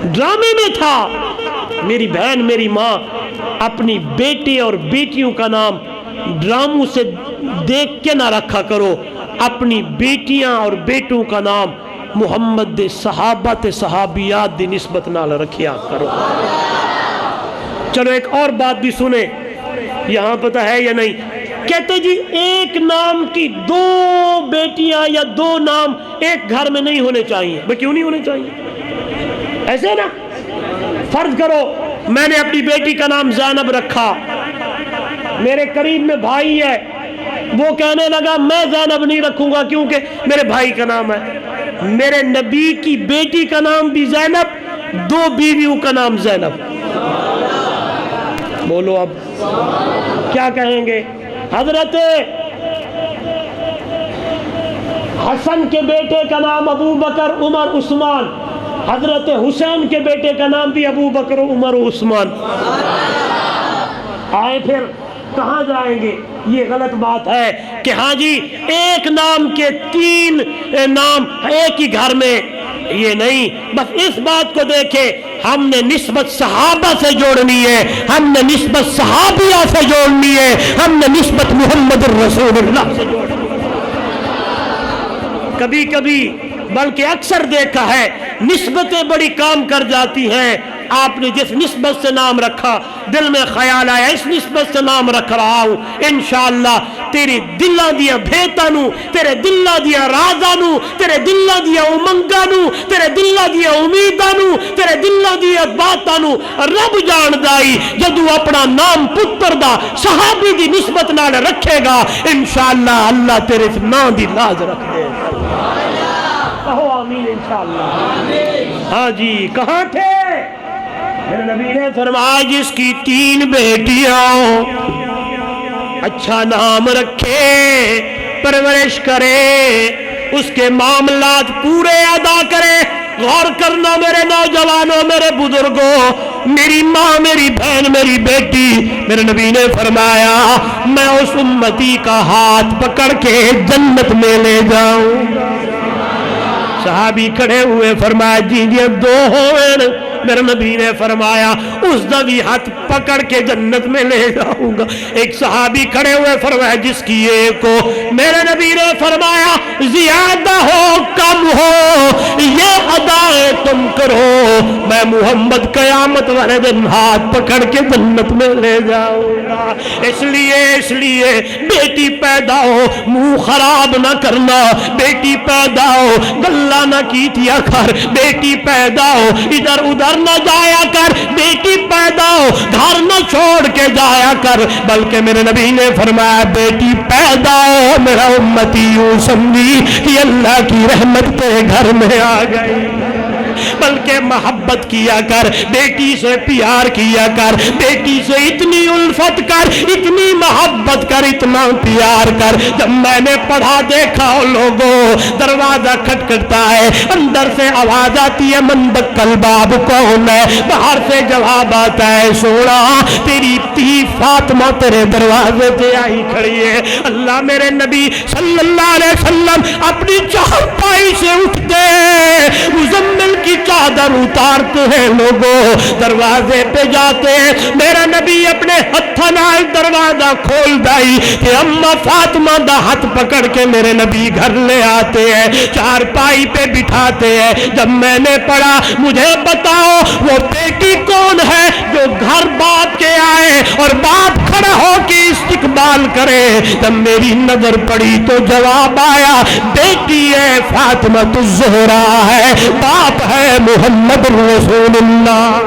S1: ڈرامے میں تھا۔ میری بہن، میری ماں، اپنی بیٹے اور بیٹیوں کا نام ڈراموں سے دیکھ کے نہ رکھا کرو، اپنی بیٹیاں اور بیٹوں کا نام محمد دے صحابہ تے صحابیات دی نسبت نال رکھیا کرو۔ چلو ایک اور بات بھی سنیں، یہاں پتہ ہے یا نہیں، کہتے جی ایک نام کی 2 بیٹیاں یا 2 نام ایک گھر میں نہیں ہونے چاہیے۔ بھئی کیوں نہیں ہونے چاہیے؟ ایسے نا، فرض کرو میں نے اپنی بیٹی کا نام زینب رکھا، میرے قریب میں بھائی ہے، وہ کہنے لگا میں زینب نہیں رکھوں گا کیونکہ میرے بھائی کا نام ہے۔ میرے نبی کی بیٹی کا نام بھی زینب، 2 بیویوں کا نام زینب، بولو اب کیا کہیں گے؟ حضرت حسن کے بیٹے کا نام ابو بکر، عمر، عثمان، حضرت حسین کے بیٹے کا نام بھی ابو بکر، عمر و عثمان۔ آئے پھر کہاں جائیں گے؟ یہ غلط بات ہے کہ ہاں جی ایک نام کے 3 نام ایک ہی گھر میں، یہ نہیں، بس اس بات کو دیکھیں ہم نے نسبت صحابہ سے جوڑنی ہے، ہم نے نسبت صحابیہ سے جوڑنی ہے، ہم نے نسبت محمد الرسول اللہ سے جوڑنی ہے۔ کبھی کبھی بلکہ اکثر دیکھا ہے نسبتیں بڑی کام کر جاتی ہیں۔ آپ نے جس نسبت سے نام رکھا، دل میں خیال آیا اس نسبت سے نام رکھ رہا ہوں، انشاءاللہ تیرے دلاں دیاں بھیتاں نو، تیرے دلاں دیاں رازاں نو، تیرے دلاں دیاں امنگاں نو، تیرے دلاں دیاں امیداں نو، تیرے دلاں دیاں باتاں نو رب جاندا ہی جدوں اپنا نام پتر دا صحابی دی نسبت نال رکھے گا انشاءاللہ اللہ تیرے اس نام دی لاز رکھ دے گا۔ کہو آمین انشاءاللہ۔ ہاں جی کہاں تھے؟ میرے نبی نے فرمایا جس کی 3 بیٹیاں اچھا نام رکھے، پرورش کرے، اس کے معاملات پورے ادا کرے۔ غور کرنا میرے نوجوانوں، میرے بزرگوں، میری ماں، میری بہن، میری بیٹی، میرے نبی نے فرمایا میں اس امتی کا ہاتھ پکڑ کے جنت میں لے جاؤں۔ صحابی کھڑے ہوئے فرمایا جی یہ 2 ہوئے۔ میرے نبی نے فرمایا اس دا بھی ہاتھ پکڑ کے جنت میں لے جاؤں گا۔ ایک صحابی کھڑے ہوئے فرمایا جس کی ایک ہو، میرے نبی نے فرمایا زیادہ ہو کم ہو یہ ادائیں تم کرو، میں محمد قیامت والے دن ہاتھ پکڑ کے جنت میں لے جاؤں گا۔ اس لیے بیٹی پیدا ہو منہ خراب نہ کرنا، بیٹی پیدا ہو گلہ نہ کیتیا کر، بیٹی پیدا ہو ادھر ادھر نہ جایا کر، بیٹی پیدا ہو گھر نہ چھوڑ کے جایا کر، بلکہ میرے نبی نے فرمایا بیٹی پیدا ہو میرا امتی یوں سمجھی کہ اللہ کی رحمت تیرے گھر میں آ گئی، بلکہ محبت کیا کر، بیٹی سے پیار کیا کر، بیٹی سے اتنی الفت کر، اتنی محبت کر، اتنا پیار کر۔ جب میں نے پڑھا دیکھا لوگوں دروازہ کھٹکھٹتا ہے، اندر سے آواز آتی ہے من دقل باب کون ہے، باہر سے جواب آتا ہے سونا تیری تھی فاطمہ تیرے دروازے پہ آئی کھڑی ہے۔ اللہ میرے نبی صلی اللہ علیہ وسلم اپنی چارپائی سے اٹھتے مزمل کی چادر اتارتے ہیں، لوگوں دروازے پہ جاتے ہیں، میرا نبی اپنے ہتھاں نال دروازہ کھول دائی کہ اما فاطمہ دا ہاتھ پکڑ کے میرے نبی گھر لے آتے ہیں، چارپائی پہ بٹھاتے ہیں۔ جب میں نے پڑھا مجھے بتاؤ وہ بیٹی کون ہے جو گھر باپ کے آئے اور باپ کھڑا ہو کے استقبال کرے، جب میری نظر پڑی تو جواب آیا بیٹی ہے فاطمہ الزہرا ہے، باپ ہے محمد رسول اللہ۔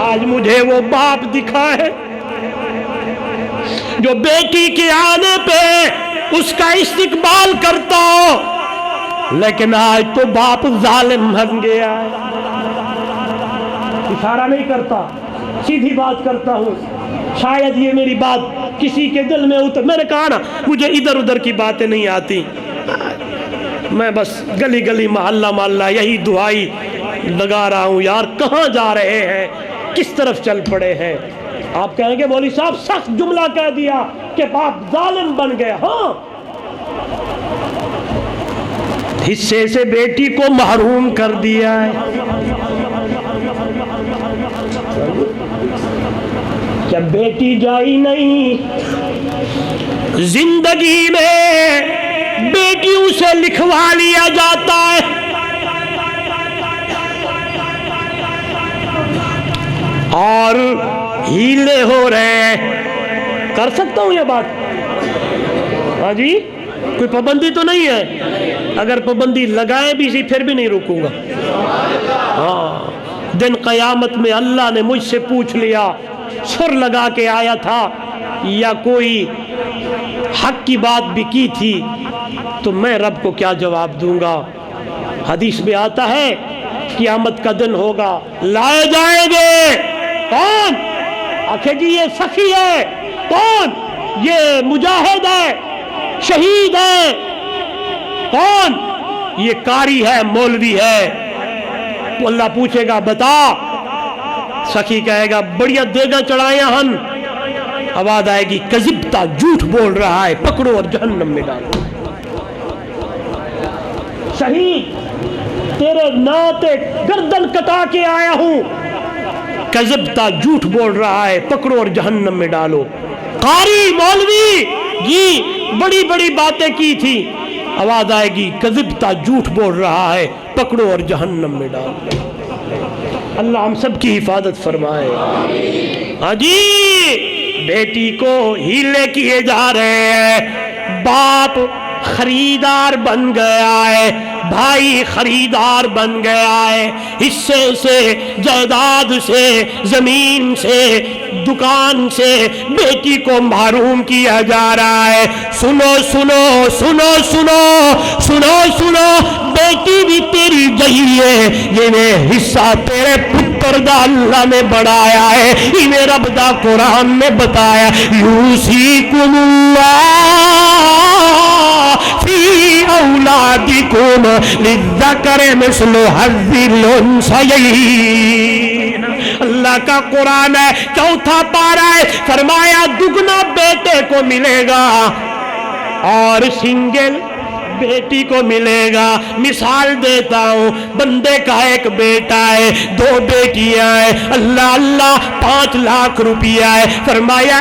S1: آج مجھے وہ باپ دکھا ہے جو بیٹی کے آنے پہ اس کا استقبال کرتا ہو، لیکن آج تو باپ ظالم بن گیا ہے۔ اشارہ نہیں کرتا، سیدھی بات کرتا ہوں، شاید یہ میری بات کسی کے دل میں اتر، میں نے کہا نا مجھے ادھر ادھر کی باتیں نہیں آتی، میں بس گلی گلی محلہ محلہ یہی دعائی لگا رہا ہوں، یار کہاں جا رہے ہیں، کس طرف چل پڑے ہیں۔ آپ کہیں گے مولوی صاحب سخت جملہ کہہ دیا کہ باپ ظالم بن گیا، ہاں حصے سے بیٹی کو محروم کر دیا ہے۔ جب بیٹی جائی نہیں زندگی میں بیٹیوں سے لکھوا لیا جاتا ہے، اور ہیلے ہو رہے ہیں۔ کر سکتا ہوں یہ بات؟ ہاں جی کوئی پابندی تو نہیں ہے، اگر پابندی لگائے بھی سی پھر بھی نہیں رکوں گا۔ ہاں دن قیامت میں اللہ نے مجھ سے پوچھ لیا، سر لگا کے آیا تھا یا کوئی حق کی بات بھی کی تھی، تو میں رب کو کیا جواب دوں گا؟ حدیث میں آتا ہے قیامت کا دن ہوگا، لائے جائیں گے کون؟ آخر جی یہ سخی ہے، کون؟ یہ مجاہد ہے، شہید ہے، کون؟ یہ قاری ہے، مولوی ہے۔ تو اللہ پوچھے گا بتا، سخی کہے گا بڑیا دیگا چڑھایا ہن، آواز آئے گی کذبتا جھوٹ بول رہا ہے، پکڑو اور جہنم میں ڈالو۔ شہید تیرے ناتے گردن کٹا کے آیا ہوں، کذبتا جھوٹ بول رہا ہے، پکڑو اور جہنم میں ڈالو۔ قاری مولوی جی بڑی بڑی باتیں کی تھی، آواز آئے گی کذبتا جھوٹ بول رہا ہے، پکڑو اور جہنم میں ڈالو۔ اللہ ہم سب کی حفاظت فرمائے۔ ہاں جی بیٹی کو ہیلے کیے جا رہے ہیں، باپ خریدار بن گیا ہے، بھائی خریدار بن گیا ہے، حصے سے، جائیداد سے، زمین سے، دکان سے بیٹی کو محروم کیا جا رہا ہے۔ سنو سنو سنو سنو سنو سنو، بیٹی بھی تیری جہی ہے، یہ حصہ تیرے پتر دا اللہ نے بڑھایا ہے، یہ رب دا قرآن نے بتایا، یوصیکم اللہ فی اولادکم للذکر مثل حظ الانثیین۔ اللہ کا قرآن ہے، چوتھا پارہ ہے، فرمایا دگنا بیٹے کو ملے گا اور سنگل بیٹی کو ملے گا۔ مثال دیتا ہوں، بندے کا ایک بیٹا ہے، دو بیٹیاں ہیں، اللہ اللہ 5 لاکھ روپیہ ہے، فرمایا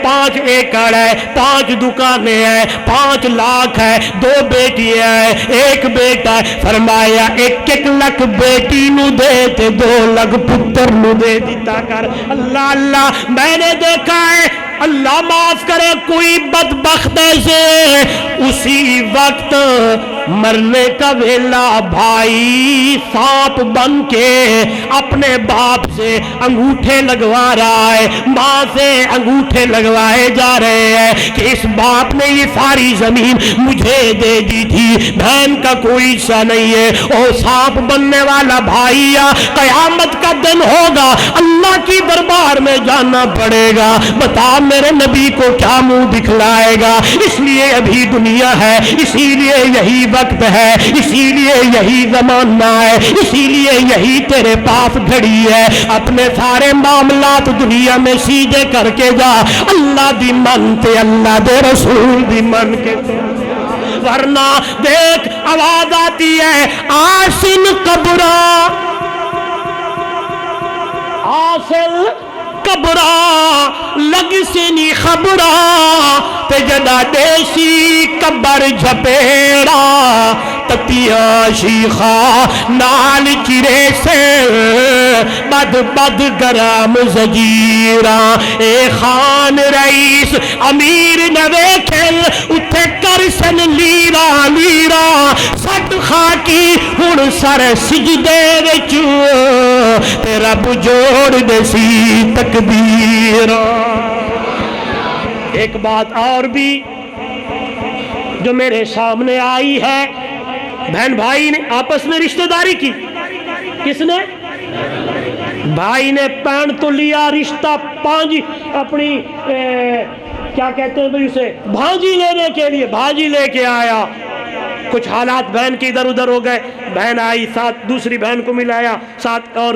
S1: 5 ایکڑ ہے، 5 دکانیں ہیں، 5 لاکھ ہے، 2 بیٹیاں ہیں، 1 بیٹا ہے، فرمایا 1 لاکھ بیٹی نو دے تے 2 لاکھ پتر نو دے دیتا کر۔ اللہ اللہ، میں نے دیکھا ہے، اللہ معاف کرے، کوئی بدبخت ایسے اسی وقت مرنے کا ویلا بھائی سانپ بن کے اپنے باپ سے انگوٹھے لگوا رہا ہے، ماں سے انگوٹھے لگوائے جا رہے ہیں کہ اس باپ نے یہ ساری زمین مجھے دے دی تھی، بہن کا کوئی حصہ نہیں ہے۔ او سانپ بننے والا بھائی، قیامت کا دن ہوگا، اللہ کی دربار میں جانا پڑے گا، بتا میرے نبی کو کیا منہ دکھلائے گا؟ اس لیے ابھی دنیا ہے، اسی لیے یہی وقت ہے، اسی لیے یہی زمانہ ہے، اسی لیے یہی تیرے پاس گھڑی ہے۔ اپنے سارے معاملات دنیا میں سیدھے کر کے جا، اللہ دی من تے اللہ دے رسول دی من کے، ورنہ دیکھ آواز آتی ہے آسن قبرہ، آسن قبرہ لگ سنی خبرہ تے جدا دیسی قبر جھپیڑا، تتیاں شیخا نال چرے سے بد بد گرام زجیرہ، اے خان رئیس امیر نوے کھل اتھے کر سن لیرا لیرا، سٹ خاکی ہن سر سجدے وچ تے رب جوڑ دے سی تکبیر۔ ایک بات اور بھی جو میرے سامنے آئی ہے، بہن بھائی نے آپس میں رشتہ داری کی، کس نے؟ بھائی نے پین تو لیا، رشتہ پانجی اپنی کیا کہتے ہیں بھائی اسے، بھانجی لینے کے لیے بھانجی لے کے آیا، کچھ حالات بہن کے ادھر ادھر ہو گئے، بہن آئی ساتھ دوسری بہن کو ملایا، ساتھ اور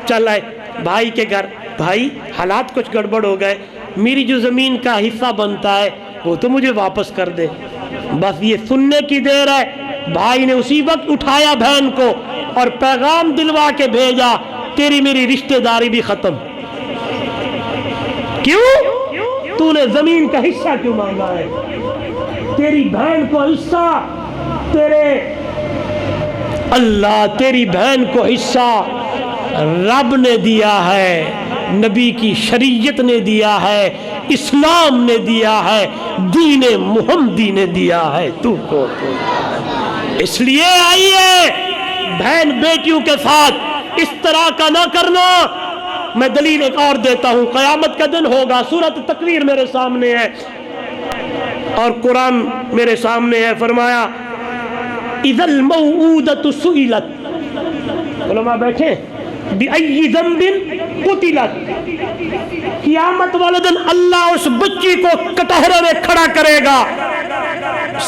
S1: چل آئے بھائی کے گھر، بھائی حالات کچھ گڑبڑ ہو گئے، میری جو زمین کا حصہ بنتا ہے وہ تو مجھے واپس کر دے، بس یہ سننے کی دیر ہے۔ بھائی نے اسی وقت اٹھایا بہن کو اور پیغام دلوا کے بھیجا، تیری میری رشتہ داری بھی ختم۔ کیوں؟ تو نے زمین کا حصہ کیوں مانگا ہے؟ تیری بہن کو حصہ، تیرے اللہ تیری بہن کو حصہ رب نے دیا ہے، نبی کی شریعت نے دیا ہے، اسلام نے دیا ہے، دین محمدی نے دیا ہے، تو کو اس لیے آئیے بہن بیٹیوں کے ساتھ اس طرح کا نہ کرنا۔ میں دلیل ایک اور دیتا ہوں، قیامت کا دن ہوگا، سورۃ تکویر میرے سامنے ہے اور قرآن میرے سامنے ہے، فرمایا اذا الموءودۃ سئلت، علماء بیٹھے، بِأَيِّ ذَنبٍ قُتِلَتْ، قیامت والے دن اللہ اس بچی کو کٹہرے میں کھڑا کرے گا،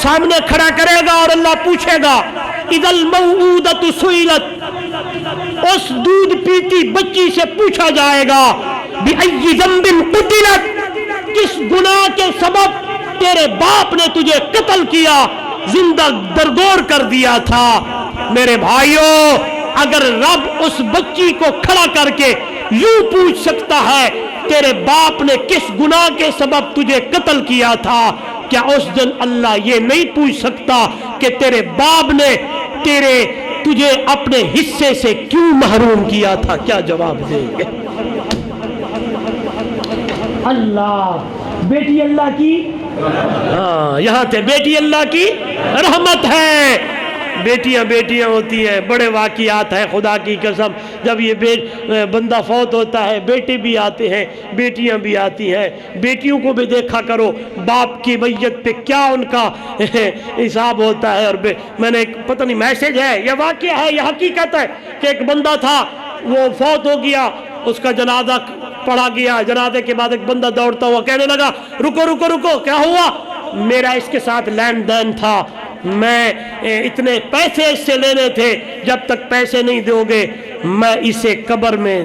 S1: سامنے کھڑا کرے گا اور اللہ پوچھے گا اذا الموءودۃ سئلت، اس دودھ پیتی بچی سے پوچھا جائے گا بِأَيِّ ذَنبٍ قُتِلَتْ، کس گناہ کے سبب تیرے باپ نے تجھے قتل کیا، زندہ درگور کر دیا تھا۔ میرے بھائیوں، اگر رب اس بچی کو کھڑا کر کے یوں پوچھ سکتا ہے تیرے باپ نے کس گناہ کے سبب تجھے قتل کیا تھا، کیا اس دن اللہ یہ نہیں پوچھ سکتا کہ تیرے باپ نے تجھے اپنے حصے سے کیوں محروم کیا تھا؟ کیا جواب دیں گے؟ اللہ بیٹی اللہ کی، ہاں یہاں تھے، بیٹی اللہ کی رحمت ہے۔ بیٹیاں بیٹیاں ہوتی ہیں، بڑے واقعات ہیں خدا کی قسم۔ جب یہ بندہ فوت ہوتا ہے بیٹے بھی آتے ہیں، بیٹیاں بھی آتی ہیں۔ بیٹیوں کو بھی دیکھا کرو باپ کی میت پہ کیا ان کا حساب ہوتا ہے۔ اور میں نے پتہ نہیں میسج ہے یا واقعہ ہے یا حقیقت ہے کہ ایک بندہ تھا وہ فوت ہو گیا، اس کا جنازہ پڑھا گیا، جنازے کے بعد ایک بندہ دوڑتا ہوا کہنے لگا رکو رکو رکو، کیا ہوا؟ میرا اس کے ساتھ لین دین تھا، میں اتنے پیسے اس سے لینے تھے، جب تک پیسے نہیں دو گے میں اسے قبر میں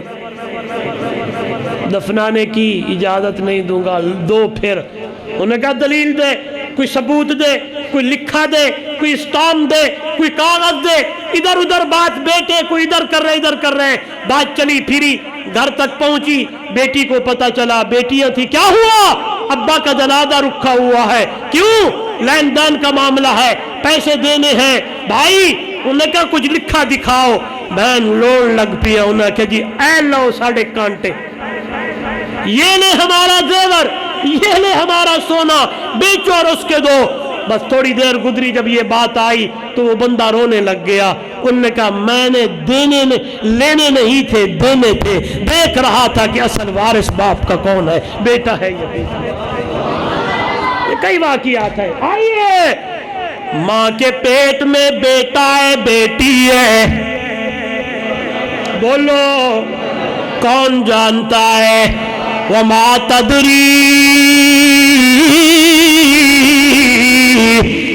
S1: دفنانے کی اجازت نہیں دوں گا، دو پھر۔ انہوں نے کہا دلیل دے، کوئی ثبوت دے، کوئی لکھا دے، کوئی اسٹامپ دے، کوئی کاغذ دے۔ ادھر ادھر بات، بیٹے کوئی ادھر کر رہے ادھر کر رہے، بات چلی پھری، گھر تک پہنچی، بیٹی کو پتہ چلا، بیٹیاں تھی، کیا ہوا؟ ابا کا جنازہ رکھا ہوا ہے۔ کیوں؟ لین دین کا معاملہ ہے، پیسے دینے ہیں بھائی۔ انہوں نے کہا کچھ لکھا دکھاؤ۔ بہن لوڑ لگ پیا، انہوں نے کہا جی اے لو 6.5 کانٹے، یہ لے ہمارا زیور، یہ لے ہمارا سونا، بیچو اور اس کے دو۔ بس تھوڑی دیر گزری، جب یہ بات آئی تو وہ بندہ رونے لگ گیا۔ انہوں نے کہا میں نے لینے نہیں تھے، دینے تھے، دیکھ رہا تھا کہ اصل وارث باپ کا کون ہے، بیٹا ہے یا بیٹا ہے۔ یہ کئی واقعات ہیں۔ آئیے، ماں کے پیٹ میں بیٹا ہے بیٹی ہے، بولو کون جانتا ہے؟ وَمَا تَدْرِي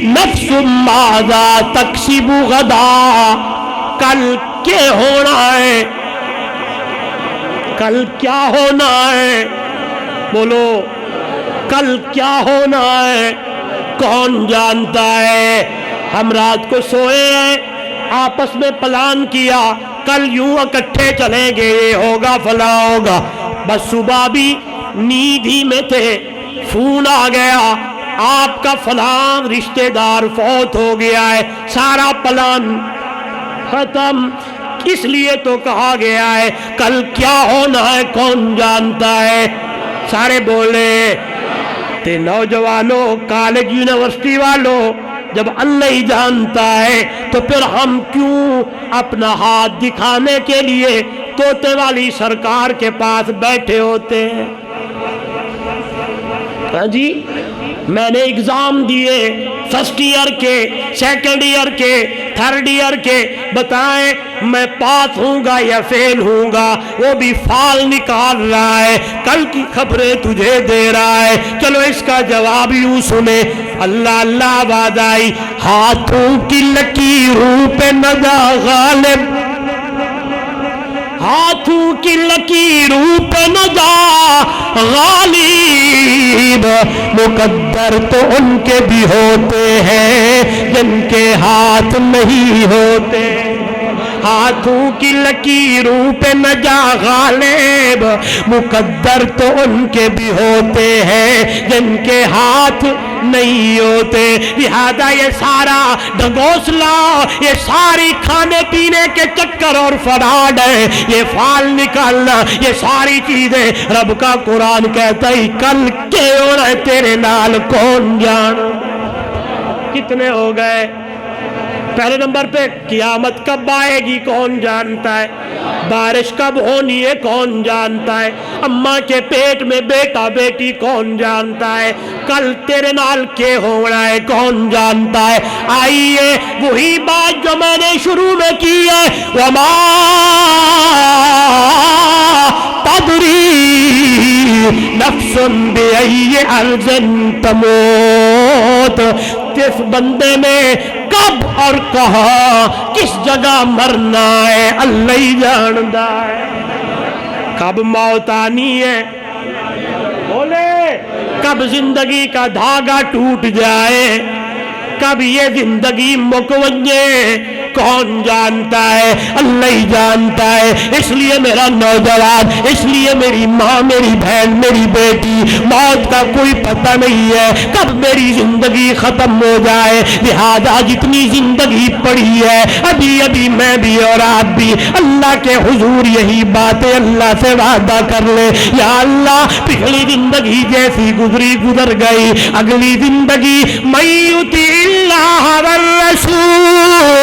S1: نَفْسٌ مَاذَا تَكْسِبُ غَدًا، کل کیا ہونا ہے، کل کیا ہونا ہے، بولو کل کیا ہونا ہے، کون جانتا ہے؟ ہم رات کو سوئے ہیں، آپس میں پلان کیا کل یوں اکٹھے چلیں گے، یہ ہوگا فلاں ہوگا، بس صبح بھی نیند ہی میں تھے، فون آ گیا آپ کا فلاں رشتہ دار فوت ہو گیا ہے، سارا پلان ختم۔ اس لیے تو کہا گیا ہے کل کیا ہونا ہے کون جانتا ہے۔ سارے بولے تے نوجوانوں، کالج یونیورسٹی والوں، جب اللہ ہی جانتا ہے تو پھر ہم کیوں اپنا ہاتھ دکھانے کے لیے طوطے والی سرکار کے پاس بیٹھے ہوتے ہیں؟ ہاں جی، میں نے اگزام دیے، فرسٹ ایئر کے، سیکنڈ ایئر کے، تھرڈ ایئر کے، بتائیں میں پاس ہوں گا یا فیل ہوں گا؟ وہ بھی فال نکال رہا ہے، کل کی خبریں تجھے دے رہا ہے۔ چلو اس کا جواب یوں سنے، اللہ اللہ آواز آئی، ہاتھوں کی لکیروں پہ نہ جا غالب، ہاتھوں کی لکیروں پہ نہ جا غالب، مقدر تو ان کے بھی ہوتے ہیں جن کے ہاتھ نہیں ہوتے۔ ہاتھوں کی لکیروں پہ نہ جا غالب، مقدر تو ان کے بھی ہوتے ہیں جن کے ہاتھ نہیں ہوتے۔ لہذا یہ سارا ڈھگوسلا، یہ ساری کھانے پینے کے چکر اور فراڈ ہے، یہ فال نکالنا، یہ ساری چیزیں رب کا قرآن کہتا ہے کل کے ہونا ہے تیرے نال کون جان۔ کتنے ہو گئے؟ پہلے نمبر پہ قیامت کب آئے گی کون جانتا ہے؟ بارش کب ہونی ہے کون جانتا ہے؟ اماں کے پیٹ میں بیٹا بیٹی کون جانتا ہے؟ کل تیرے نال کے ہونا ہے کون جانتا ہے؟ آئیے وہی بات جو میں نے شروع میں کی ہے، وما تدری نفس بأی ارض تموت، جس بندے نے کب اور کہاں کس جگہ مرنا ہے اللہ ہی جانتا ہے۔ کب موت آنی ہے، بولے کب زندگی کا دھاگا ٹوٹ جائے، کب یہ زندگی مکوجے، کون جانتا ہے؟ اللہ ہی جانتا ہے۔ اس لیے میرا نوجوان، اس لیے میری ماں، میری بہن، میری بیٹی، موت کا کوئی پتہ نہیں ہے کب میری زندگی ختم ہو جائے، لہذا جتنی زندگی پڑی ہے ابھی ابھی میں بھی اور آپ بھی اللہ کے حضور یہی باتیں اللہ سے وعدہ کر لے، یا اللہ پچھلی زندگی جیسی گزری گزر گئی، اگلی زندگی من یطع اللہ والرسول،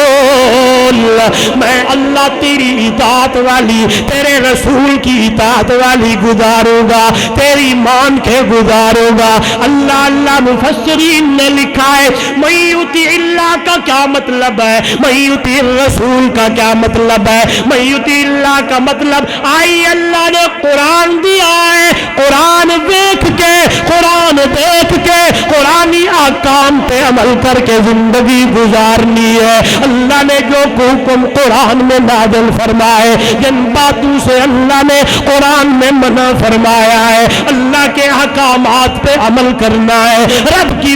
S1: میں اللہ تیری اطاعت والی، تیرے رسول کی اطاعت والی گزاروں گا، تیری مان کے گزاروں گا۔ اللہ اللہ مفسرین نے لکھا ہے من یطع اللہ کا کیا مطلب ہے، من یطع الرسول کا کیا مطلب ہے؟ من یطع اللہ کا مطلب آئی اللہ نے قرآن دیا ہے، قرآن دیکھ کے، قرآن دیکھ کے، قرآنی احکام پہ عمل کر کے زندگی گزارنی ہے۔ اللہ نے جو حکم قرآن میں نازل فرمائے، جن باتوں سے اللہ نے قرآن میں منع فرمایا ہے، اللہ کے احکامات پہ عمل کرنا ہے، رب کی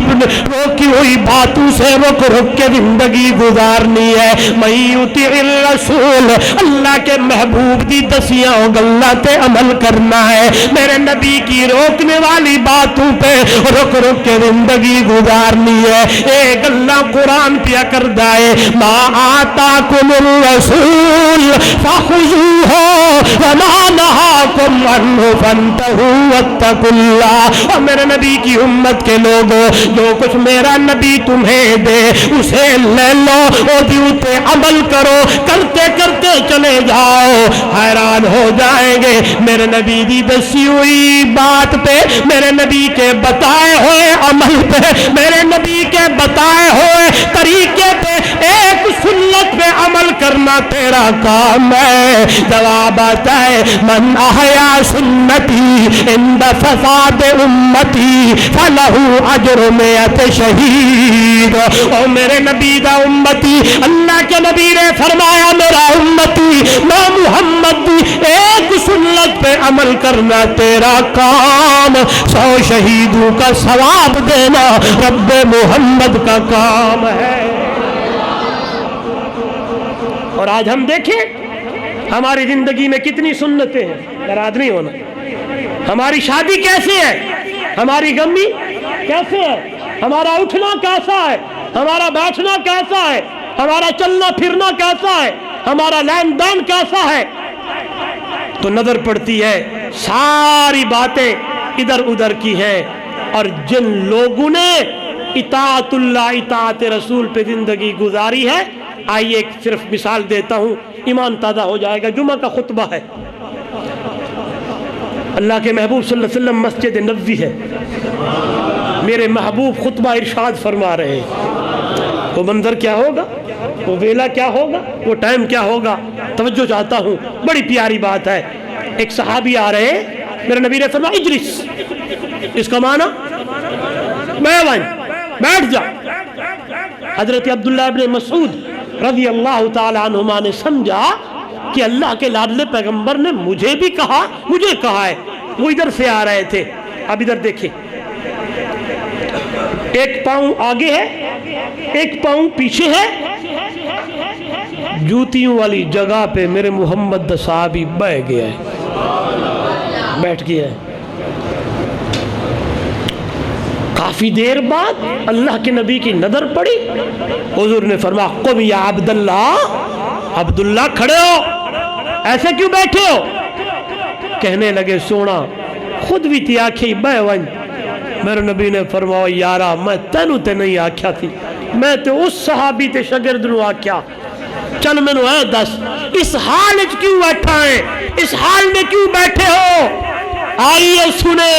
S1: روکی ہوئی باتوں سے رک رک کے زندگی گزارنی ہے۔ من یطع الرسول، اللہ کے محبوب دی دسیاں گلہ تے عمل کرنا ہے، میرے نبی کی روکنے والی باتوں پہ رک رک کے زندگی گزارنی ہے۔ ایک اللہ قرآن پیا کر دائے ما آتاکم الرسول فخذوہ وما نہاکم عنہ فانتہوا واتقوا اللہ۔ اور میرے نبی کی امت کے لوگوں، جو کچھ میرا نبی تمہیں دے اسے لے لو اور دیوتے عمل کرو، کرتے کرتے چلے جاؤ، حیران ہو جائیں گے میرے نبی دی دسی ہوئی بات پہ، میرے نبی کے بتائے ہوئے عمل پہ، میرے نبی کے بتائے ہوئے طریقے پہ، ایک سنت پہ عمل کرنا تیرا کام ہے۔ جواب آتا ہے من احیا سنتی عند فساد امتی فلہ اجر مئت شہید۔ اور میرے نبی دا امتی، اللہ کے نبی نے فرمایا میرا امتی میں محمد دی ایک سنت پہ عمل کرنا تیرا کام، 100 شہیدوں کا ثواب دینا رب محمد کا کام ہے۔ اور آج ہم دیکھیں ہماری زندگی میں کتنی سنتیں ہیں، ناراض نہیں ہونا۔ ہماری شادی کیسے ہے، ہماری غمی کیسے ہے، ہمارا اٹھنا کیسا ہے، ہمارا بیٹھنا کیسا ہے، ہمارا چلنا پھرنا کیسا ہے، ہمارا لین دین کیسا ہے، تو نظر پڑتی ہے ساری باتیں ادھر ادھر کی ہیں۔ اور جن لوگوں نے اطاعت اللہ اطاعت رسول پہ زندگی گزاری ہے، آئیے ایک صرف مثال دیتا ہوں، ایمان تازہ ہو جائے گا۔ جمعہ کا خطبہ ہے، اللہ کے محبوب صلی اللہ علیہ وسلم مسجد نبوی ہے، میرے محبوب خطبہ ارشاد فرما رہے ہیں۔ وہ منظر کیا ہوگا، وہ ویلا کیا ہوگا، وہ ٹائم کیا ہوگا، توجہ چاہتا ہوں، بڑی پیاری بات ہے۔ ایک صحابی آ رہے ہیں، میرے نبی نے فرمایا اجلس، اس کا معنی بیٹھ جا۔ حضرت عبداللہ ابن مسعود رضی اللہ تعالی عنہما نے سمجھا کہ اللہ کے لاڈلے پیغمبر نے مجھے بھی کہا، مجھے کہا ہے۔ وہ ادھر سے آ رہے تھے، اب ادھر دیکھیں، ایک پاؤں آگے ہے، ایک پاؤں پیچھے ہے، جوتیوں والی جگہ پہ میرے محمد صحابی بیٹھ گیا ہے، بیٹھ گیا ہے۔ کافی دیر بعد اللہ کے نبی کی نظر پڑی، حضور نے فرمایا قم یا عبداللہ، عبداللہ کھڑے ہو، ایسے کیوں بیٹھے ہو؟ کہنے لگے سونا خود بھی تھی آکھی بے ون۔ میرے نبی نے فرمایا یارا میں تینوں تے نہیں آکھیا تھی، میں تے اس صحابی تے شگرد نو آکھیا، چل میں نو اے دس اس حال اچ کیوں بیٹھا ہے، اس حال میں کیوں بیٹھے ہو؟ آئیے سنے،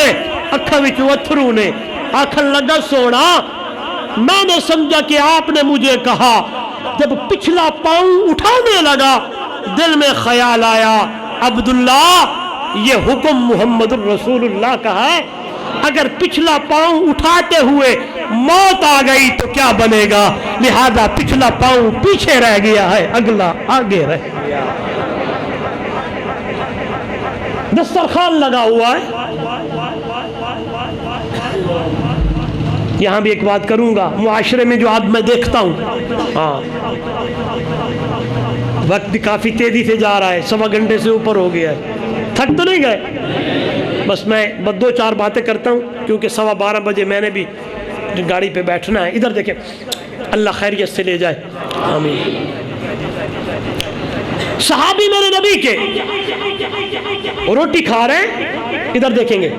S1: اکھا وچوں اتھرو نے آکھن لگا سونا میں نے سمجھا کہ آپ نے مجھے کہا، جب پچھلا پاؤں اٹھانے لگا دل میں خیال آیا عبداللہ یہ حکم محمد الرسول اللہ کا ہے، اگر پچھلا پاؤں اٹھاتے ہوئے موت آ گئی تو کیا بنے گا، لہذا پچھلا پاؤں پیچھے رہ گیا ہے، اگلا آگے رہ گیا۔ دسترخوان لگا ہوا ہے، یہاں بھی ایک بات کروں گا، معاشرے میں جو آج میں دیکھتا ہوں، ہاں وقت بھی کافی تیزی سے جا رہا ہے، 1.25 گھنٹے سے اوپر ہو گیا ہے، تھک تو نہیں گئے؟ بس میں 2-4 باتیں کرتا ہوں کیونکہ 12:15 بجے میں نے بھی گاڑی پہ بیٹھنا ہے۔ ادھر دیکھیں، اللہ خیریت سے لے جائے، آمین۔ صحابی میرے نبی کے روٹی کھا رہے ہیں، ادھر دیکھیں گے،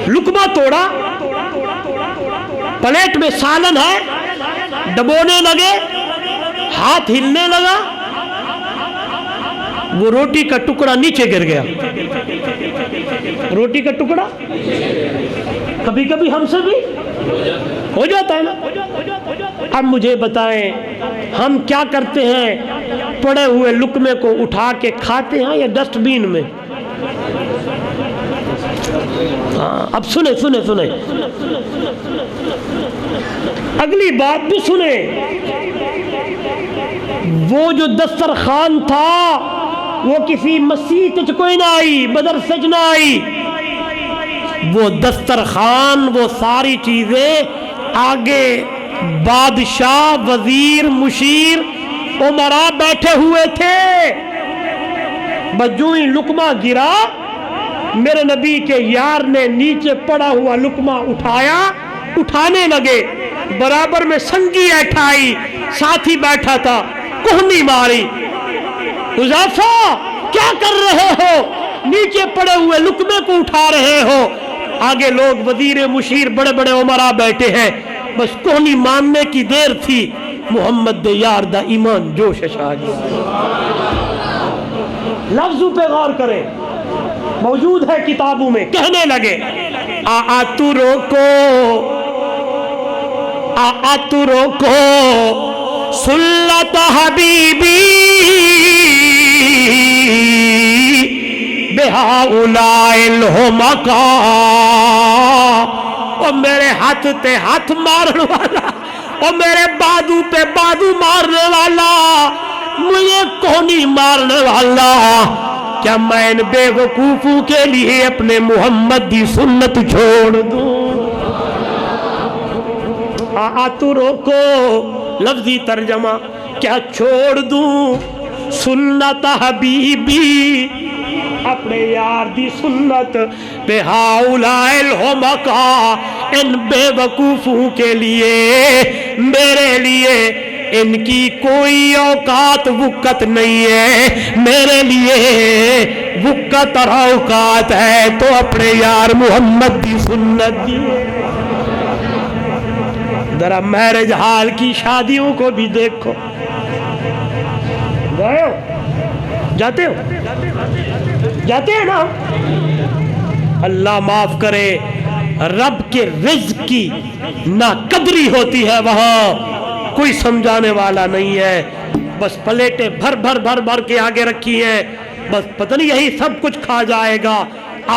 S1: لقمہ توڑا، پلیٹ میں سالن ہے، ڈبونے لگے، ہاتھ ہلنے لگا، وہ روٹی کا ٹکڑا نیچے گر گیا۔ روٹی کا ٹکڑا کبھی کبھی ہم سے بھی ہو جاتا ہے نا۔ اب مجھے بتائیں ہم کیا کرتے ہیں؟ پڑے ہوئے لقمے کو اٹھا کے کھاتے ہیں یا ڈسٹ بین میں؟ اب سنیں سنیں سنیں، اگلی بات بھی سنیں۔ وہ جو دسترخوان تھا وہ کسی مسجد چ کوئی نہ آئی، مدرسے چ نہ آئی، وہ دسترخوان، وہ ساری چیزیں آگے بادشاہ، وزیر، مشیر، امراء بیٹھے ہوئے تھے۔ بجوں ہی لقمہ گرا، میرے نبی کے یار نے نیچے پڑا ہوا لقمہ اٹھایا، اٹھانے لگے، برابر میں سنگی اٹھائی، ساتھی بیٹھا تھا، کوہنی ماری، حذیفہ کیا کر رہے ہو؟ نیچے پڑے ہوئے لقمے کو اٹھا رہے ہو، آگے لوگ وزیر، مشیر، بڑے بڑے امراء بیٹھے ہیں، بس کوہنی ماننے کی دیر تھی، محمد دے یار دا ایمان جوش آ گیا۔ لفظوں پہ غور کریں، موجود ہے کتابوں میں۔ کہنے لگے آ تو روکو، آ تو روکو سلت حبیبی بہاؤلاء الحمقاء۔ اور میرے ہاتھ تے ہاتھ مارنے والا، اور میرے بازو پہ بازو مارنے والا، مجھے کونی مارنے والا، کیا میں ان بے وقوفوں کے لیے اپنے محمد دی سنت چھوڑ دوں؟ تو روکو، لفظی ترجمہ، کیا چھوڑ دوں سنت حبیبی، اپنے یار دی سنت، بے ہاؤلاء الحمقاء، ان بے وقوفوں کے لیے، میرے لیے ان کی کوئی اوقات وقت نہیں ہے، میرے لیے وقت اور اوقات ہے تو اپنے یار محمد کی سنت دی۔ ذرا میرج حال کی شادیوں کو بھی دیکھو، گئے ہو؟ جاتے ہو؟ جاتے ہیں نا؟ اللہ معاف کرے، رب کے رزق کی ناقدری ہوتی ہے، وہاں کوئی سمجھانے والا نہیں ہے، بس پلیٹیں بھر بھر بھر بھر کے آگے رکھی ہیں، بس پتہ نہیں یہی سب کچھ کھا جائے گا،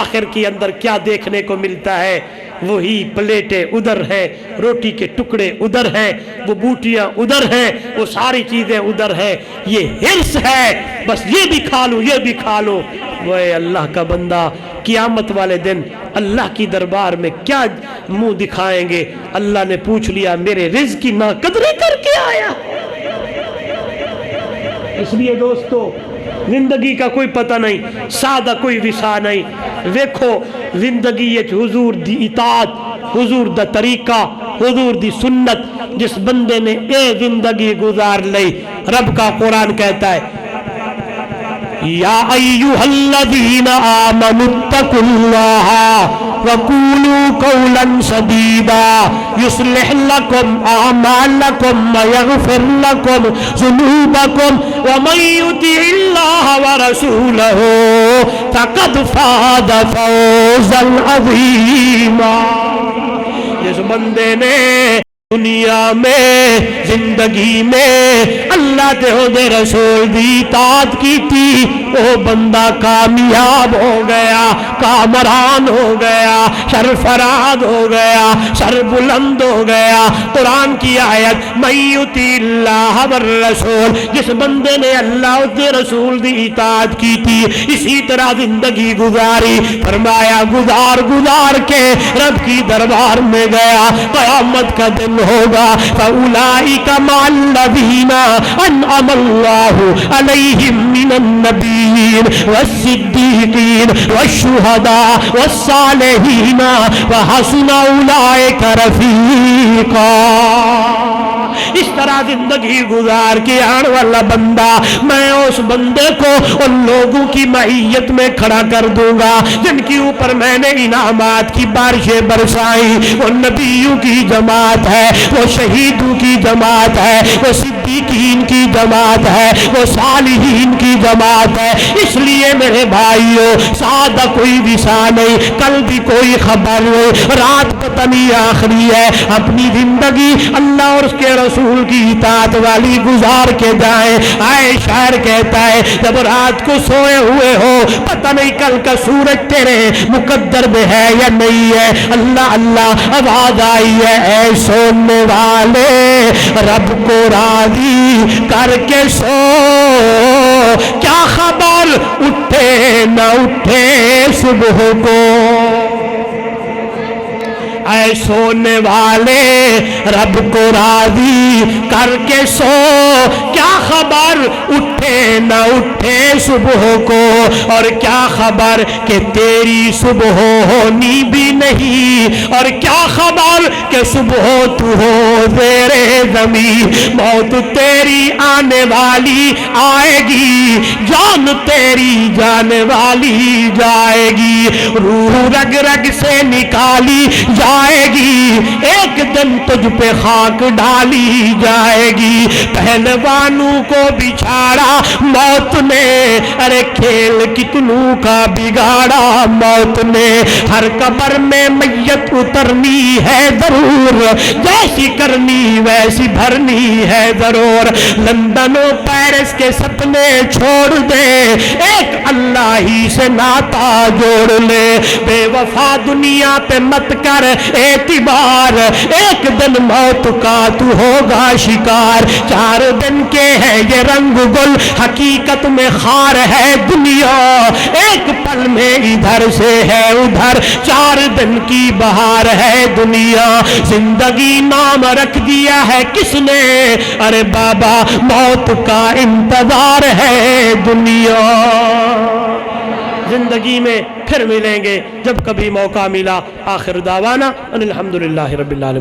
S1: آخر کی اندر کیا دیکھنے کو ملتا ہے؟ وہی پلیٹیں ادھر ہیں، روٹی کے ٹکڑے ادھر ہیں، وہ بوٹیاں ادھر ہیں، وہ ساری چیزیں ادھر ہیں، یہ ہرس ہے، بس یہ بھی کھا لوں، یہ بھی کھا لوں۔ وہ اللہ کا بندہ قیامت والے دن اللہ کی دربار میں کیا منہ دکھائیں گے؟ اللہ نے پوچھ لیا میرے رزق کی ناقدری کر کے آیا۔ اس لیے دوستو، زندگی کا کوئی پتہ نہیں، سادہ کوئی وسا نہیں، ویکھو زندگی یہ حضور دی اطاعت، حضور دا طریقہ، حضور دی سنت، جس بندے نے اے زندگی گزار لئی، رب کا قرآن کہتا ہے یا ایھا الذین آمنوا اتقوا اللہ وقولوا قولا سدیدا یصلح لکم اعمالکم ویغفر لکم ذنوبکم ومن یطع اللہ ورسولہ فقد فاز فوزا عظیما۔ جس بندے نے دنیا میں، زندگی میں اللہ دے رسول دی اطاعت کی تھی، وہ بندہ کامیاب ہو گیا، کامران ہو گیا، سرفراز ہو گیا، سر بلند ہو گیا۔ قرآن کی آیت من یطع اللہ والرسول، جس بندے نے اللہ کے رسول دی اطاعت کی تھی، اسی طرح زندگی گزاری، فرمایا گزار گزار کے رب کی دربار میں گیا، قیامت کا دن ہوگا، فَأُولَٰئِکَ اولئک مع الذین انعم اللہ علیہم من النبیین والصدیقین والشہداء والصالحین وحسن اولئک رفیقا۔ اس طرح زندگی گزار کے آنے والا بندہ، میں اس بندے کو ان لوگوں کی معیت میں کھڑا کر دوں گا جن کے اوپر میں نے انعامات کی بارشیں برسائی۔ وہ نبیوں کی جماعت ہے، وہ شہیدوں کی جماعت ہے، وہ صدیقین کی جماعت ہے، وہ صالحین کی جماعت ہے۔ اس لیے میرے بھائیوں، سادہ کوئی وسا نہیں، کل بھی کوئی خبر نہیں، رات پتہ نہیں آخری ہے، اپنی زندگی اللہ اور اس کے رسول کی اطاعت والی گزار کے جائیں۔ آئے شاعر کہتا ہے جب رات کو سوئے ہوئے ہو پتہ نہیں کل کا سورج تیرے مقدر میں ہے یا نہیں ہے، اللہ اللہ آواز آئی ہے، اے سونے والے رب کو راضی کر کے سو، کیا خبر اٹھے نہ اٹھے صبح کو۔ اے سونے والے رب کو راضی کر کے سو، کیا خبر اٹھے نہ اٹھے صبح کو، اور کیا خبر کہ تیری صبح ہونی بھی نہیں، اور کیا خبر کہ صبح تو ہو زیر زمین۔ موت تیری آنے والی آئے گی، جان تیری جانے والی جائے گی، روح رگ رگ سے نکالی جائے گی، ایک دن تجھ پہ خاک ڈالی جائے گی۔ پہلوانوں کو بچھاڑا موت نے، ارے کھیل کتنوں کا بگاڑا موت نے۔ ہر قبر میں میت اترنی ہے ضرور، جیسی کرنی ویسی بھرنی ہے ضرور۔ لندن و پیرس کے سپنے چھوڑ دے، ایک اللہ ہی سے ناتا جوڑ لے۔ بے وفا دنیا پہ مت کر اعتبار، ایک دن موت کا تو ہوگا شکار۔ 4 دن کے ہے یہ رنگ گل، حقیقت میں خار ہے دنیا، ایک پل میں ادھر سے ہے ادھر، 4 دن کی بہار ہے دنیا۔ زندگی نام رکھ دیا ہے کس نے، ارے بابا موت کا انتظار ہے دنیا۔ زندگی میں پھر ملیں گے جب کبھی موقع ملا۔ آخر دعوانا ان الحمدللہ رب العالمین۔